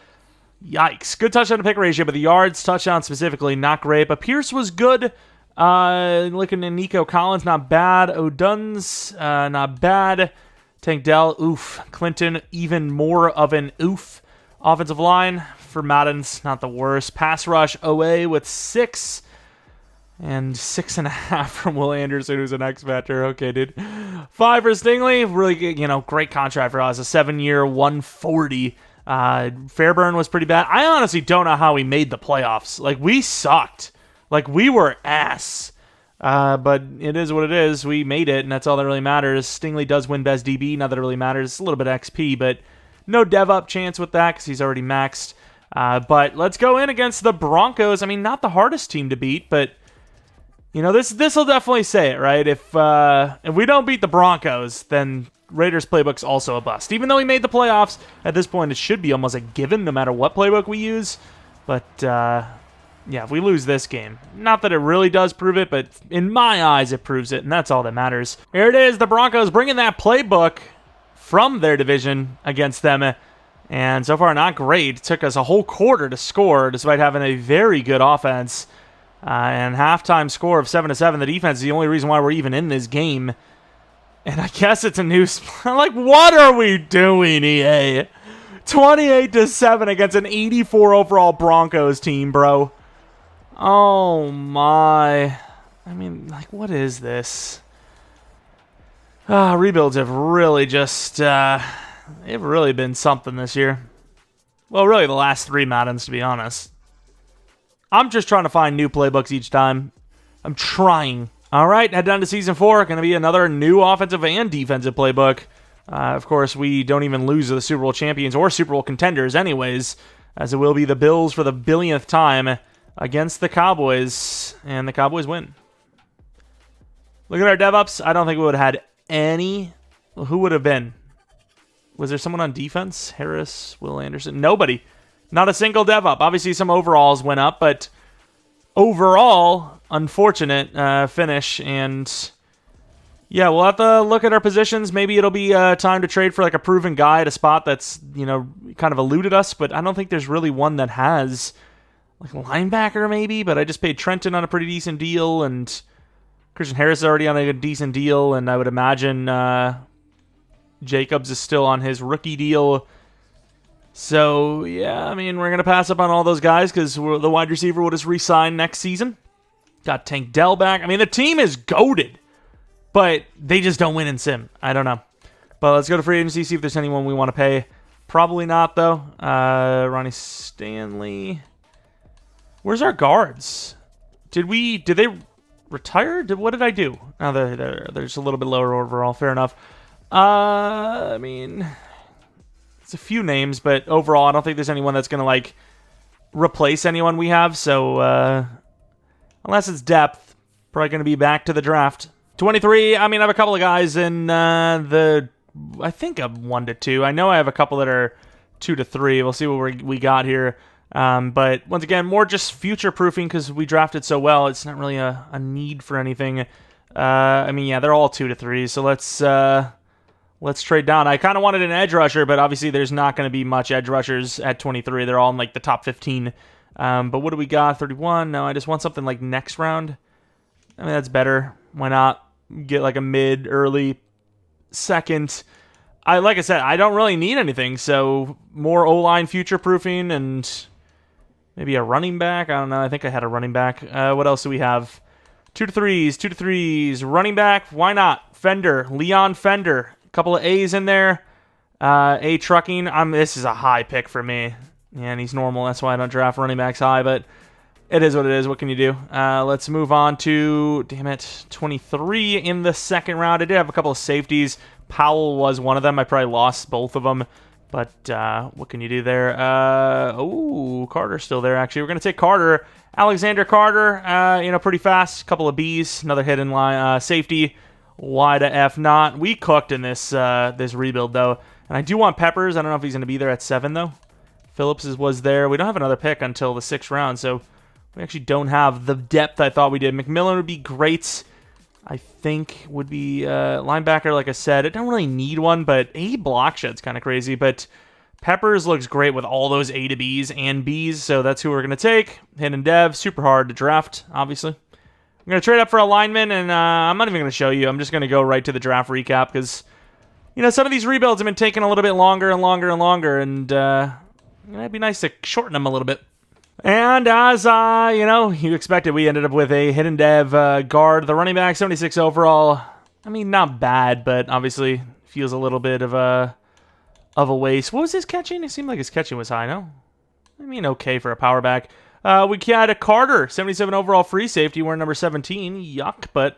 Yikes. Good touchdown to pick ratio, but the yards, touchdown specifically, not great. But Pierce was good. Looking at Nico Collins, not bad. O'Dunn's, not bad. Tank Dell, oof. Clinton, even more of an oof. Offensive line for Madden's not the worst. Pass rush, OA with 6. And 6.5 from Will Anderson, who's an X-Factor. Okay, dude. 5 for Stingley. Really good, great contract for us. A 7-year, 140. Fairburn was pretty bad. I honestly don't know how we made the playoffs. Like, we sucked. Like, we were ass. But it is what it is. We made it, and that's all that really matters. Stingley does win Best DB. Not that it really matters. It's a little bit XP, but no dev-up chance with that because he's already maxed. But let's go in against the Broncos. I mean, not the hardest team to beat, but this will definitely say it, right? If we don't beat the Broncos, then Raiders playbook's also a bust. Even though we made the playoffs, at this point it should be almost a given no matter what playbook we use. But yeah, if we lose this game, not that it really does prove it, but in my eyes it proves it, and that's all that matters. Here it is, the Broncos bringing that playbook from their division against them. And so far, not great. It took us a whole quarter to score, despite having a very good offense. And halftime score of 7-7. The defense is the only reason why we're even in this game. And I guess it's a new like, what are we doing, EA? 28-7 against an 84 overall Broncos team, bro. Oh, my. I mean, like, what is this? Rebuilds have really just, they've really been something this year. Well, really the last 3 Maddens, to be honest. I'm just trying to find new playbooks each time. I'm trying. All right, head down to Season 4. Going to be another new offensive and defensive playbook. Of course, we don't even lose to the Super Bowl champions or Super Bowl contenders anyways, as it will be the Bills for the billionth time against the Cowboys, and the Cowboys win. Look at our DevOps. I don't think we would have had any. Well, who would have been? Was there someone on defense? Harris, Will Anderson? Nobody. Not a single DevOp. Obviously, some overalls went up, but overall, unfortunate finish. And yeah, we'll have to look at our positions. Maybe it'll be time to trade for like a proven guy at a spot that's, you know, kind of eluded us. But I don't think there's really one that has, like a linebacker maybe. But I just paid Trenton on a pretty decent deal, and Christian Harris is already on a decent deal, and I would imagine Jacobs is still on his rookie deal. So, yeah, I mean, we're going to pass up on all those guys because the wide receiver will just re-sign next season. Got Tank Dell back. I mean, the team is goated, but they just don't win in Sim. I don't know. But let's go to free agency, see if there's anyone we want to pay. Probably not, though. Ronnie Stanley. Where's our guards? Did they retire? What did I do? Oh, they're just a little bit lower overall. Fair enough. I mean, it's a few names, but overall, I don't think there's anyone that's going to, like, replace anyone we have. So, unless it's depth, probably going to be back to the draft. 23, I mean, I have a couple of guys in I think a 1 to 2. I know I have a couple that are 2 to 3. We'll see what we got here. But once again, more just future-proofing because we drafted so well. It's not really a need for anything. I mean, yeah, they're all 2 to 3. So let's trade down. I kind of wanted an edge rusher, but obviously there's not going to be much edge rushers at 23. They're all in like the top 15. But what do we got? 31? No, I just want something like next round. I mean, that's better. Why not get like a mid, early, second? Like I said, I don't really need anything. So more O-line future-proofing and maybe a running back. I don't know. I think I had a running back. What else do we have? 2 to 3s, 2 to 3s. Running back, why not? Fender, Leon Fender. A couple of A's in there. A trucking. This is a high pick for me. Yeah, and he's normal. That's why I don't draft running backs high, but it is what it is. What can you do? Let's move on to, 23 in the second round. I did have a couple of safeties. Powell was one of them. I probably lost both of them. But what can you do there? Carter's still there, actually. We're going to take Carter. Alexander Carter, pretty fast. Couple of Bs. Another hidden line safety. Why to F not? We cooked in this rebuild, though. And I do want Peppers. I don't know if he's going to be there at 7, though. Phillips was there. We don't have another pick until the 6th round, so we actually don't have the depth I thought we did. McMillan would be great. I think would be linebacker, like I said. I don't really need one, but A block shed's kind of crazy. But Peppers looks great with all those A to Bs and Bs, so that's who we're going to take. Hidden Dev, super hard to draft, obviously. I'm going to trade up for a lineman, and I'm not even going to show you. I'm just going to go right to the draft recap because, some of these rebuilds have been taking a little bit longer and longer and longer, and it'd be nice to shorten them a little bit. And as, you expected, we ended up with a hidden dev guard. The running back, 76 overall. I mean, not bad, but obviously feels a little bit of a waste. What was his catching? It seemed like his catching was high, no? I mean, okay for a power back. We had a Carter, 77 overall free safety. We're number 17. Yuck, but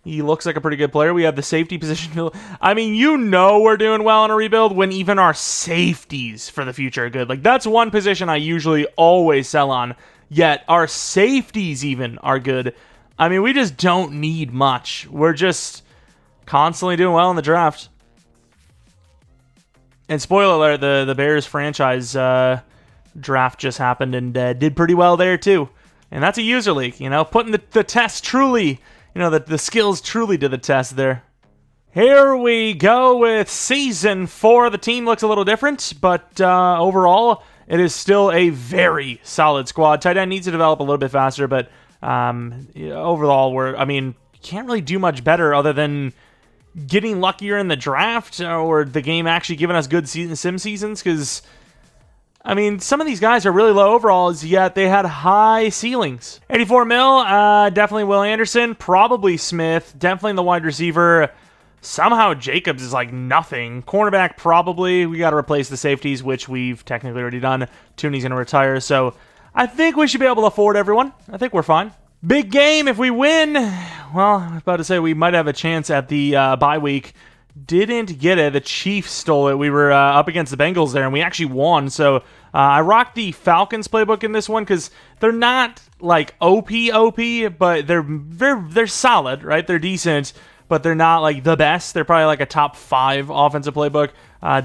he looks like a pretty good player. We have the safety position. I mean, we're doing well in a rebuild when even our safeties for the future are good. Like, that's one position I usually always sell on, yet our safeties even are good. I mean, we just don't need much. We're just constantly doing well in the draft. And spoiler alert, the Bears franchise draft just happened and did pretty well there, too. And that's a user league, putting the test truly... the skills truly to the test there. Here we go with Season 4. The team looks a little different, but overall, it is still a very solid squad. Tight end needs to develop a little bit faster, but overall, you can't really do much better other than getting luckier in the draft or the game actually giving us good sim seasons, because some of these guys are really low overalls, yet they had high ceilings. 84 mil, definitely Will Anderson, probably Smith, definitely the wide receiver. Somehow Jacobs is like nothing. Cornerback, probably. We got to replace the safeties, which we've technically already done. Tooney's going to retire, so I think we should be able to afford everyone. I think we're fine. Big game if we win. Well, I was about to say we might have a chance at the bye week. Didn't get it. The Chiefs stole it. We were up against the Bengals there, and we actually won. So I rocked the Falcons playbook in this one because they're not like OP, but they're solid, right? They're decent, but they're not like the best. They're probably like a top 5 offensive playbook.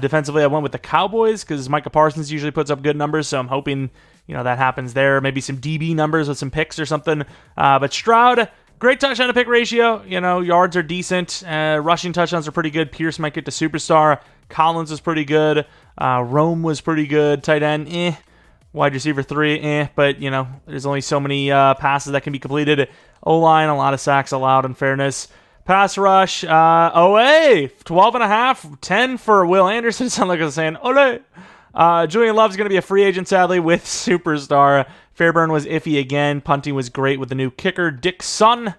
Defensively, I went with the Cowboys because Micah Parsons usually puts up good numbers, so I'm hoping that happens there. Maybe some DB numbers with some picks or something. But Stroud, great touchdown to pick ratio. Yards are decent. Rushing touchdowns are pretty good. Pierce might get to superstar. Collins was pretty good. Rome was pretty good. Tight end, Wide receiver 3, But, there's only so many passes that can be completed. O-line, a lot of sacks allowed in fairness. Pass rush, 12.5, 10 for Will Anderson. It sounds like I was saying, ole. Julian Love's going to be a free agent, sadly, with superstar. Fairburn was iffy again. Punting was great with the new kicker, Dick Son.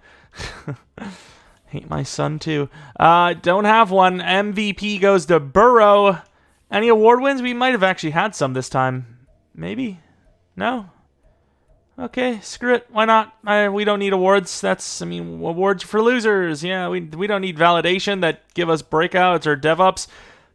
Hate my son, too. Don't have one. MVP goes to Burrow. Any award wins? We might have actually had some this time. Maybe? No? Okay, screw it. Why not? We don't need awards. Awards for losers. Yeah, we don't need validation that give us breakouts or dev-ups.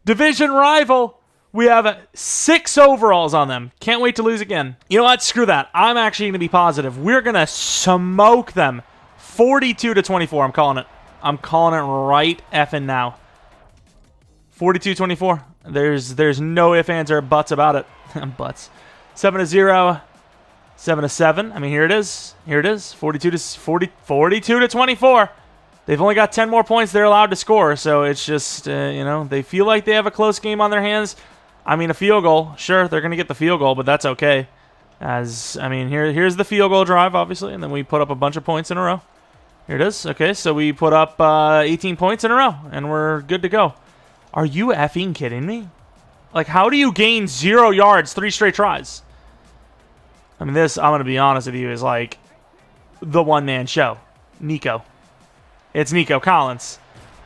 Division rival. We have 6 overalls on them. Can't wait to lose again. You know what? Screw that. I'm actually going to be positive. We're going to smoke them. 42-24. I'm calling it. I'm calling it right effing now. 42-24. There's no ifs, ands, or buts about it. Butts. 7-0. 7-7. Here it is. 42-24. They've only got 10 more points they're allowed to score, so it's just, they feel like they have a close game on their hands. A field goal. Sure, they're going to get the field goal, but that's okay. Here's the field goal drive, obviously, and then we put up a bunch of points in a row. Here it is. Okay, so we put up 18 points in a row, and we're good to go. Are you effing kidding me? How do you gain 0 yards 3 straight tries? This, I'm going to be honest with you, is like the one-man show. Nico. It's Nico Collins.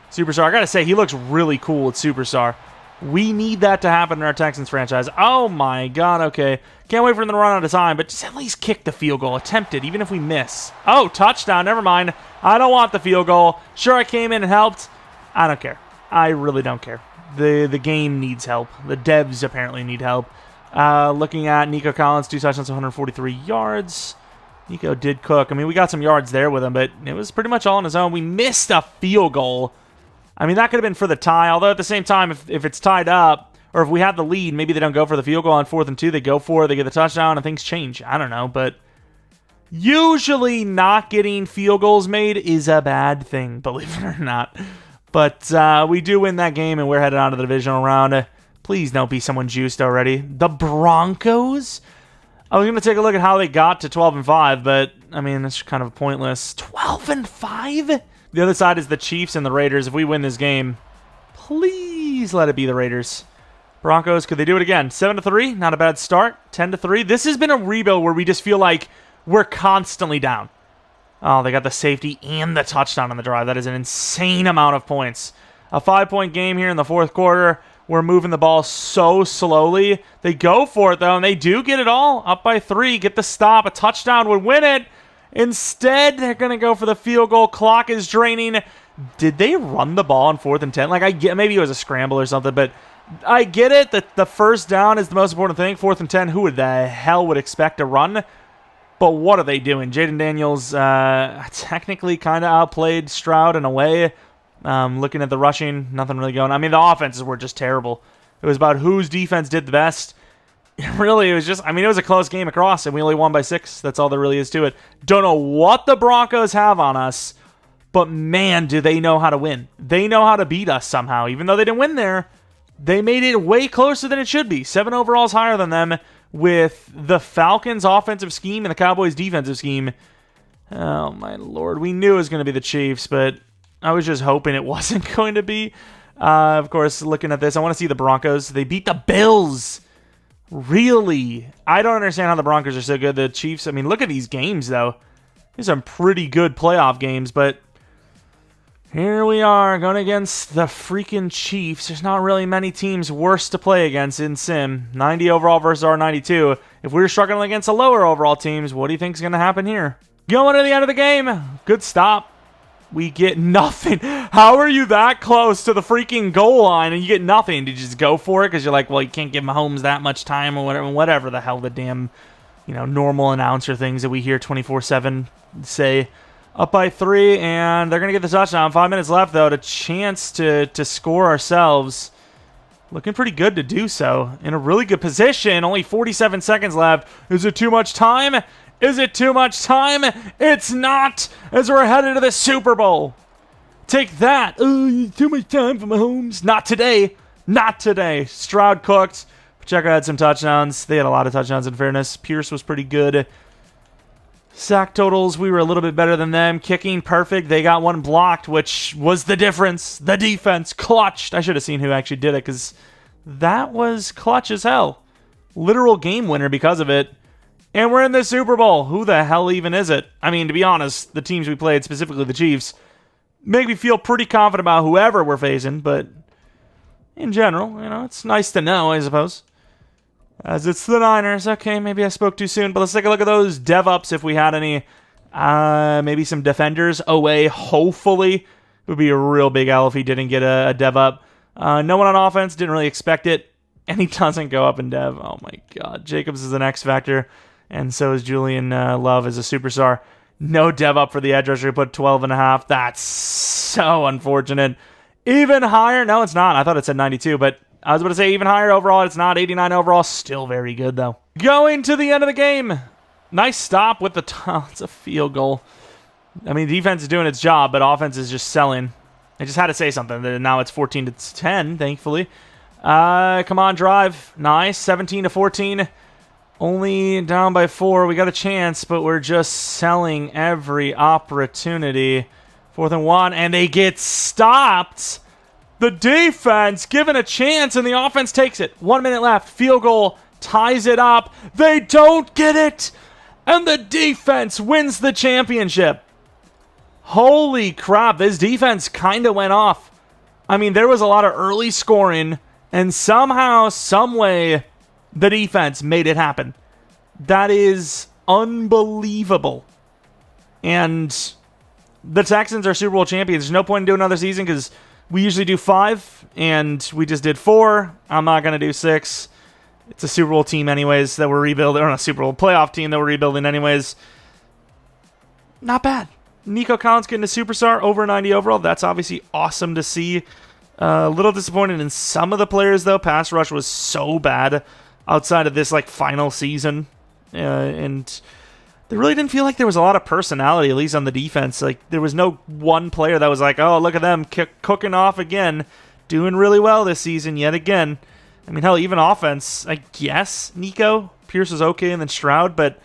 Superstar. I got to say, he looks really cool at Superstar. We need that to happen in our Texans franchise. Oh, my God. Okay. Can't wait for them to run out of time, but just at least kick the field goal. Attempt it, even if we miss. Oh, touchdown. Never mind. I don't want the field goal. Sure, I came in and helped. I don't care. I really don't care. The game needs help. The devs apparently need help. Looking at Nico Collins, 2 touchdowns, 143 yards. Nico did cook. We got some yards there with him, but it was pretty much all on his own. We missed a field goal. That could have been for the tie, although at the same time, if it's tied up, or if we have the lead, maybe they don't go for the field goal on 4th and 2. They go for it, they get the touchdown, and things change. I don't know, but usually not getting field goals made is a bad thing, believe it or not. But we do win that game, and we're headed on to the divisional round. Please don't be someone juiced already. The Broncos? I was going to take a look at how they got to 12-5, but, it's kind of pointless. 12-5? The other side is the Chiefs and the Raiders. If we win this game, please let it be the Raiders. Broncos, could they do it again? 7-3, not a bad start. 10-3. This has been a rebuild where we just feel like we're constantly down. Oh, they got the safety and the touchdown on the drive. That is an insane amount of points. A 5-point game here in the 4th quarter. We're moving the ball so slowly. They go for it, though, and they do get it all. Up by 3, get the stop. A touchdown would win it. Instead, they're going to go for the field goal. Clock is draining. Did they run the ball on 4th and 10? I get maybe it was a scramble or something, but I get it that the first down is the most important thing. 4th and 10, who the hell would expect to run? But what are they doing? Jaden Daniels technically kind of outplayed Stroud in a way. Looking at the rushing, nothing really going. The offenses were just terrible. It was about whose defense did the best. Really, it was just, it was a close game across, and we only won by 6. That's all there really is to it. Don't know what the Broncos have on us, but man, do they know how to win. They know how to beat us somehow. Even though they didn't win there, they made it way closer than it should be. 7 overalls higher than them with the Falcons' offensive scheme and the Cowboys' defensive scheme. Oh, my Lord. We knew it was going to be the Chiefs, but I was just hoping it wasn't going to be. Of course, looking at this, I want to see the Broncos. They beat the Bills. Really? I don't understand how the Broncos are so good. The Chiefs, look at these games, though. These are some pretty good playoff games, but Here we are, going against the freaking Chiefs. There's not really many teams worse to play against in Sim. 90 overall versus our 92. If we were struggling against the lower overall teams, what do you think is going to happen here? Going to the end of the game. Good stop. We get nothing. How are you that close to the freaking goal line and you get nothing? Did you just go for it because you're like, well, you can't give Mahomes that much time or whatever the hell the damn, normal announcer things that we hear 24/7 say. Up by 3, and they're going to get the touchdown. 5 minutes left, though, to chance to score ourselves. Looking pretty good to do so. In a really good position. Only 47 seconds left. Is it too much time? Is it too much time? It's not, as we're headed to the Super Bowl. Take that. Oh, too much time for Mahomes. Not today. Not today. Stroud cooked. Pacheco had some touchdowns. They had a lot of touchdowns, in fairness. Pierce was pretty good. Sack totals, we were a little bit better than them. Kicking, perfect. They got one blocked, which was the difference. The defense clutched. I should have seen who actually did it, because that was clutch as hell. Literal game winner because of it. And we're in the Super Bowl. Who the hell even is it? I mean, to be honest, the teams we played, specifically the Chiefs, make me feel pretty confident about whoever we're facing, but in general, it's nice to know, I suppose. As it's the Niners. Okay, maybe I spoke too soon, but let's take a look at those dev-ups if we had any. Maybe some defenders away, hopefully. It would be a real big L if he didn't get a dev-up. No one on offense, didn't really expect it, and he doesn't go up in dev. Oh my god, Jacobs is an X factor, and so is Julian Love as a superstar. No dev-up for the edge rusher, put 12.5. That's so unfortunate. Even higher? No, it's not. I thought it said 92, but I was about to say even higher overall. It's not 89 overall. Still very good, though. Going to the end of the game. Nice stop with the it's a field goal. I mean, defense is doing its job, but offense is just selling. I just had to say something. Now it's 14-10, thankfully. Come on, drive. Nice. 17-14. Only down by 4. We got a chance, but we're just selling every opportunity. 4th and 1, and they get stopped. The defense given a chance, and the offense takes it. 1 minute left. Field goal ties it up. They don't get it, and the defense wins the championship. Holy crap, this defense kind of went off. I mean, there was a lot of early scoring, and somehow, some way, the defense made it happen. That is unbelievable. And the Texans are Super Bowl champions. There's no point in doing another season because we usually do 5, and we just did 4. I'm not going to do 6. It's a Super Bowl team anyways that we're rebuilding, or not a Super Bowl playoff team that we're rebuilding anyways. Not bad. Nico Collins getting a superstar, over 90 overall. That's obviously awesome to see. A little disappointed in some of the players, though. Pass rush was so bad outside of this final season. And there really didn't feel like there was a lot of personality, at least on the defense. Like, there was no one player that was like, oh, look at them cooking off again, doing really well this season yet again. I mean, hell, even offense, I guess, Nico. Pierce was okay, and then Stroud, but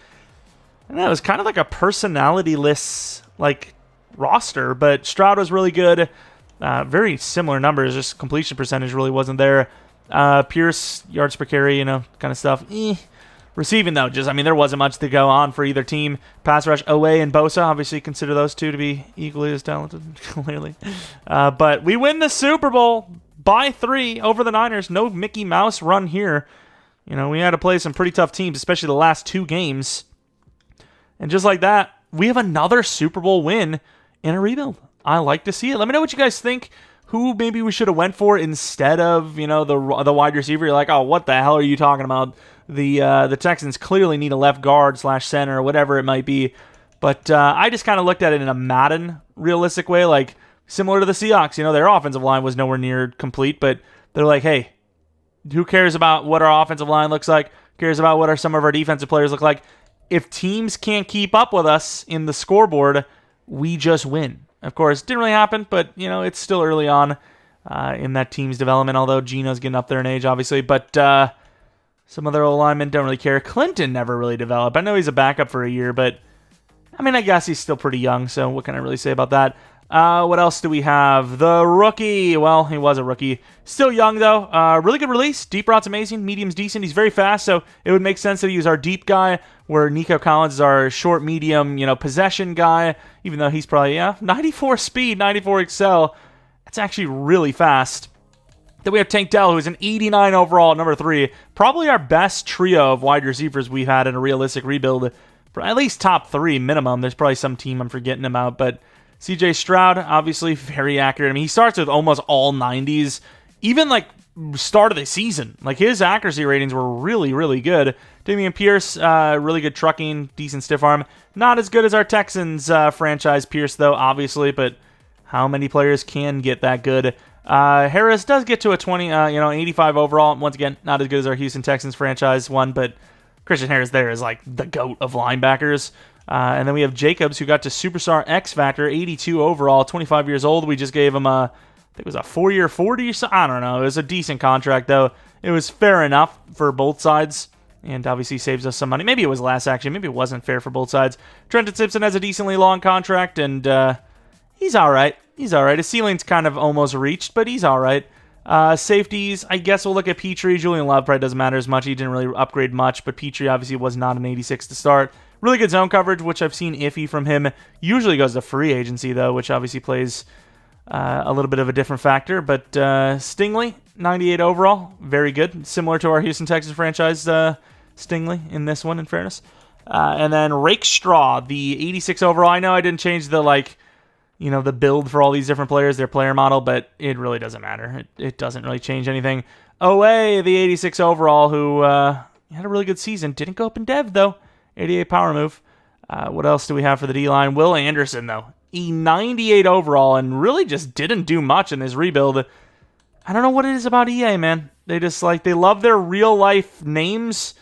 I don't know, it was kind of like a personality-less, roster, but Stroud was really good. Very similar numbers, just completion percentage really wasn't there. Pierce, yards per carry, kind of stuff. Receiving, though, there wasn't much to go on for either team. Pass rush, Owe and Bosa, obviously consider those two to be equally as talented, clearly. But we win the Super Bowl by 3 over the Niners. No Mickey Mouse run here. We had to play some pretty tough teams, especially the last 2 games. And just like that, we have another Super Bowl win in a rebuild. I like to see it. Let me know what you guys think. Who maybe we should have went for instead of, the wide receiver. You're like, oh, what the hell are you talking about? The Texans clearly need a left guard / center or whatever it might be. But I just kind of looked at it in a Madden realistic way, similar to the Seahawks. Their offensive line was nowhere near complete, but they're like, hey, who cares about what our offensive line looks like? Who cares about what some of our defensive players look like? If teams can't keep up with us in the scoreboard, we just win. Of course, it didn't really happen, but, it's still early on in that team's development, although Gino's getting up there in age, obviously. But some other linemen don't really care. Clinton never really developed. I know he's a backup for a year, but, I guess he's still pretty young, so what can I really say about that? What else do we have? The rookie. Well, he was a rookie. Still young, though. Really good release. Deep routes amazing. Medium's decent. He's very fast, so it would make sense that he was our deep guy, where Nico Collins is our short, medium, possession guy, even though he's probably, 94 speed, 94 excel. That's actually really fast. Then we have Tank Dell, who's an 89 overall at number 3. Probably our best trio of wide receivers we've had in a realistic rebuild. For at least top 3 minimum. There's probably some team I'm forgetting about, but CJ Stroud, obviously very accurate. I mean, he starts with almost all 90s. Even like start of the season, like his accuracy ratings were really, really good. Dameon Pierce, really good trucking, decent stiff arm. Not as good as our Texans franchise Pierce, though, obviously, but how many players can get that good? Harris does get to a 85 overall. Once again, not as good as our Houston Texans franchise one, but Christian Harris there is like the GOAT of linebackers. And then we have Jacobs, who got to Superstar X Factor, 82 overall, 25 years old. We just gave him I think it was a 4-year 40 or something. I don't know. It was a decent contract, though. It was fair enough for both sides, and obviously saves us some money. Maybe it was less, actually. Maybe it wasn't fair for both sides. Trenton Simpson has a decently long contract, and he's all right. He's all right. His ceiling's kind of almost reached, but he's all right. Safeties, I guess we'll look at Petrie. Julian Love probably doesn't matter as much. He didn't really upgrade much, but Petrie obviously was not an 86 to start. Really good zone coverage, which I've seen iffy from him. Usually goes to free agency, though, which obviously plays a little bit of a different factor. But Stingley, 98 overall, very good. Similar to our Houston Texans franchise Stingley in this one, in fairness. And then Rakestraw, the 86 overall. I know I didn't change the, the build for all these different players, their player model, but it really doesn't matter. It doesn't really change anything. OA, the 86 overall, who had a really good season. Didn't go up in dev, though. 88 power move. What else do we have for the D-line? Will Anderson, though. 98 overall, and really just didn't do much in this rebuild. I don't know what it is about EA, man. They just, they love their real-life names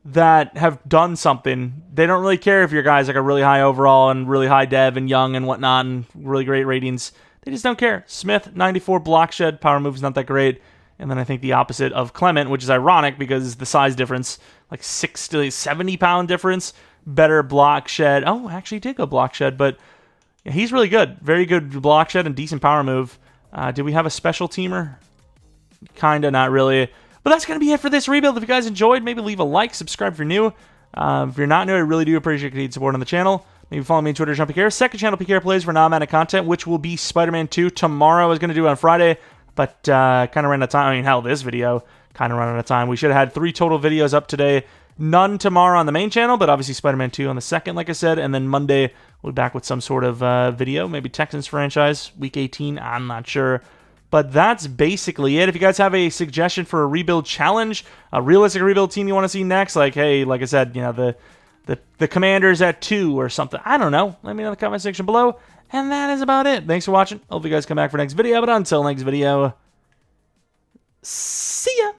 that have done something. They don't really care if your guy's a really high overall and really high dev and young and whatnot and really great ratings. They just don't care. Smith, 94 block shed. Power move's not that great. And then I think the opposite of Clement, which is ironic because the size difference, 60, 70-pound difference, better block shed. Oh, actually did go block shed, but yeah, he's really good. Very good block shed and decent power move. Did we have a special teamer? Kinda, not really. But that's going to be it for this rebuild. If you guys enjoyed, maybe leave a like, subscribe if you're new. If you're not new, I really do appreciate your continued support on the channel. Maybe follow me on Twitter, JeromepkR. Second channel, PKR Plays for non-Madden content, which will be Spider-Man 2 tomorrow. I was going to do it on Friday, but kind of ran out of time. I mean, hell, this video kind of ran out of time. We should have had 3 total videos up today. None tomorrow on the main channel, but obviously Spider-Man 2 on the second, like I said. And then Monday, we'll be back with some sort of video. Maybe Texans franchise, Week 18, I'm not sure. But that's basically it. If you guys have a suggestion for a rebuild challenge, a realistic rebuild team you want to see next, hey, like I said, the Commanders at 2 or something. I don't know. Let me know in the comment section below. And that is about it. Thanks for watching. Hope you guys come back for next video. But until next video, see ya.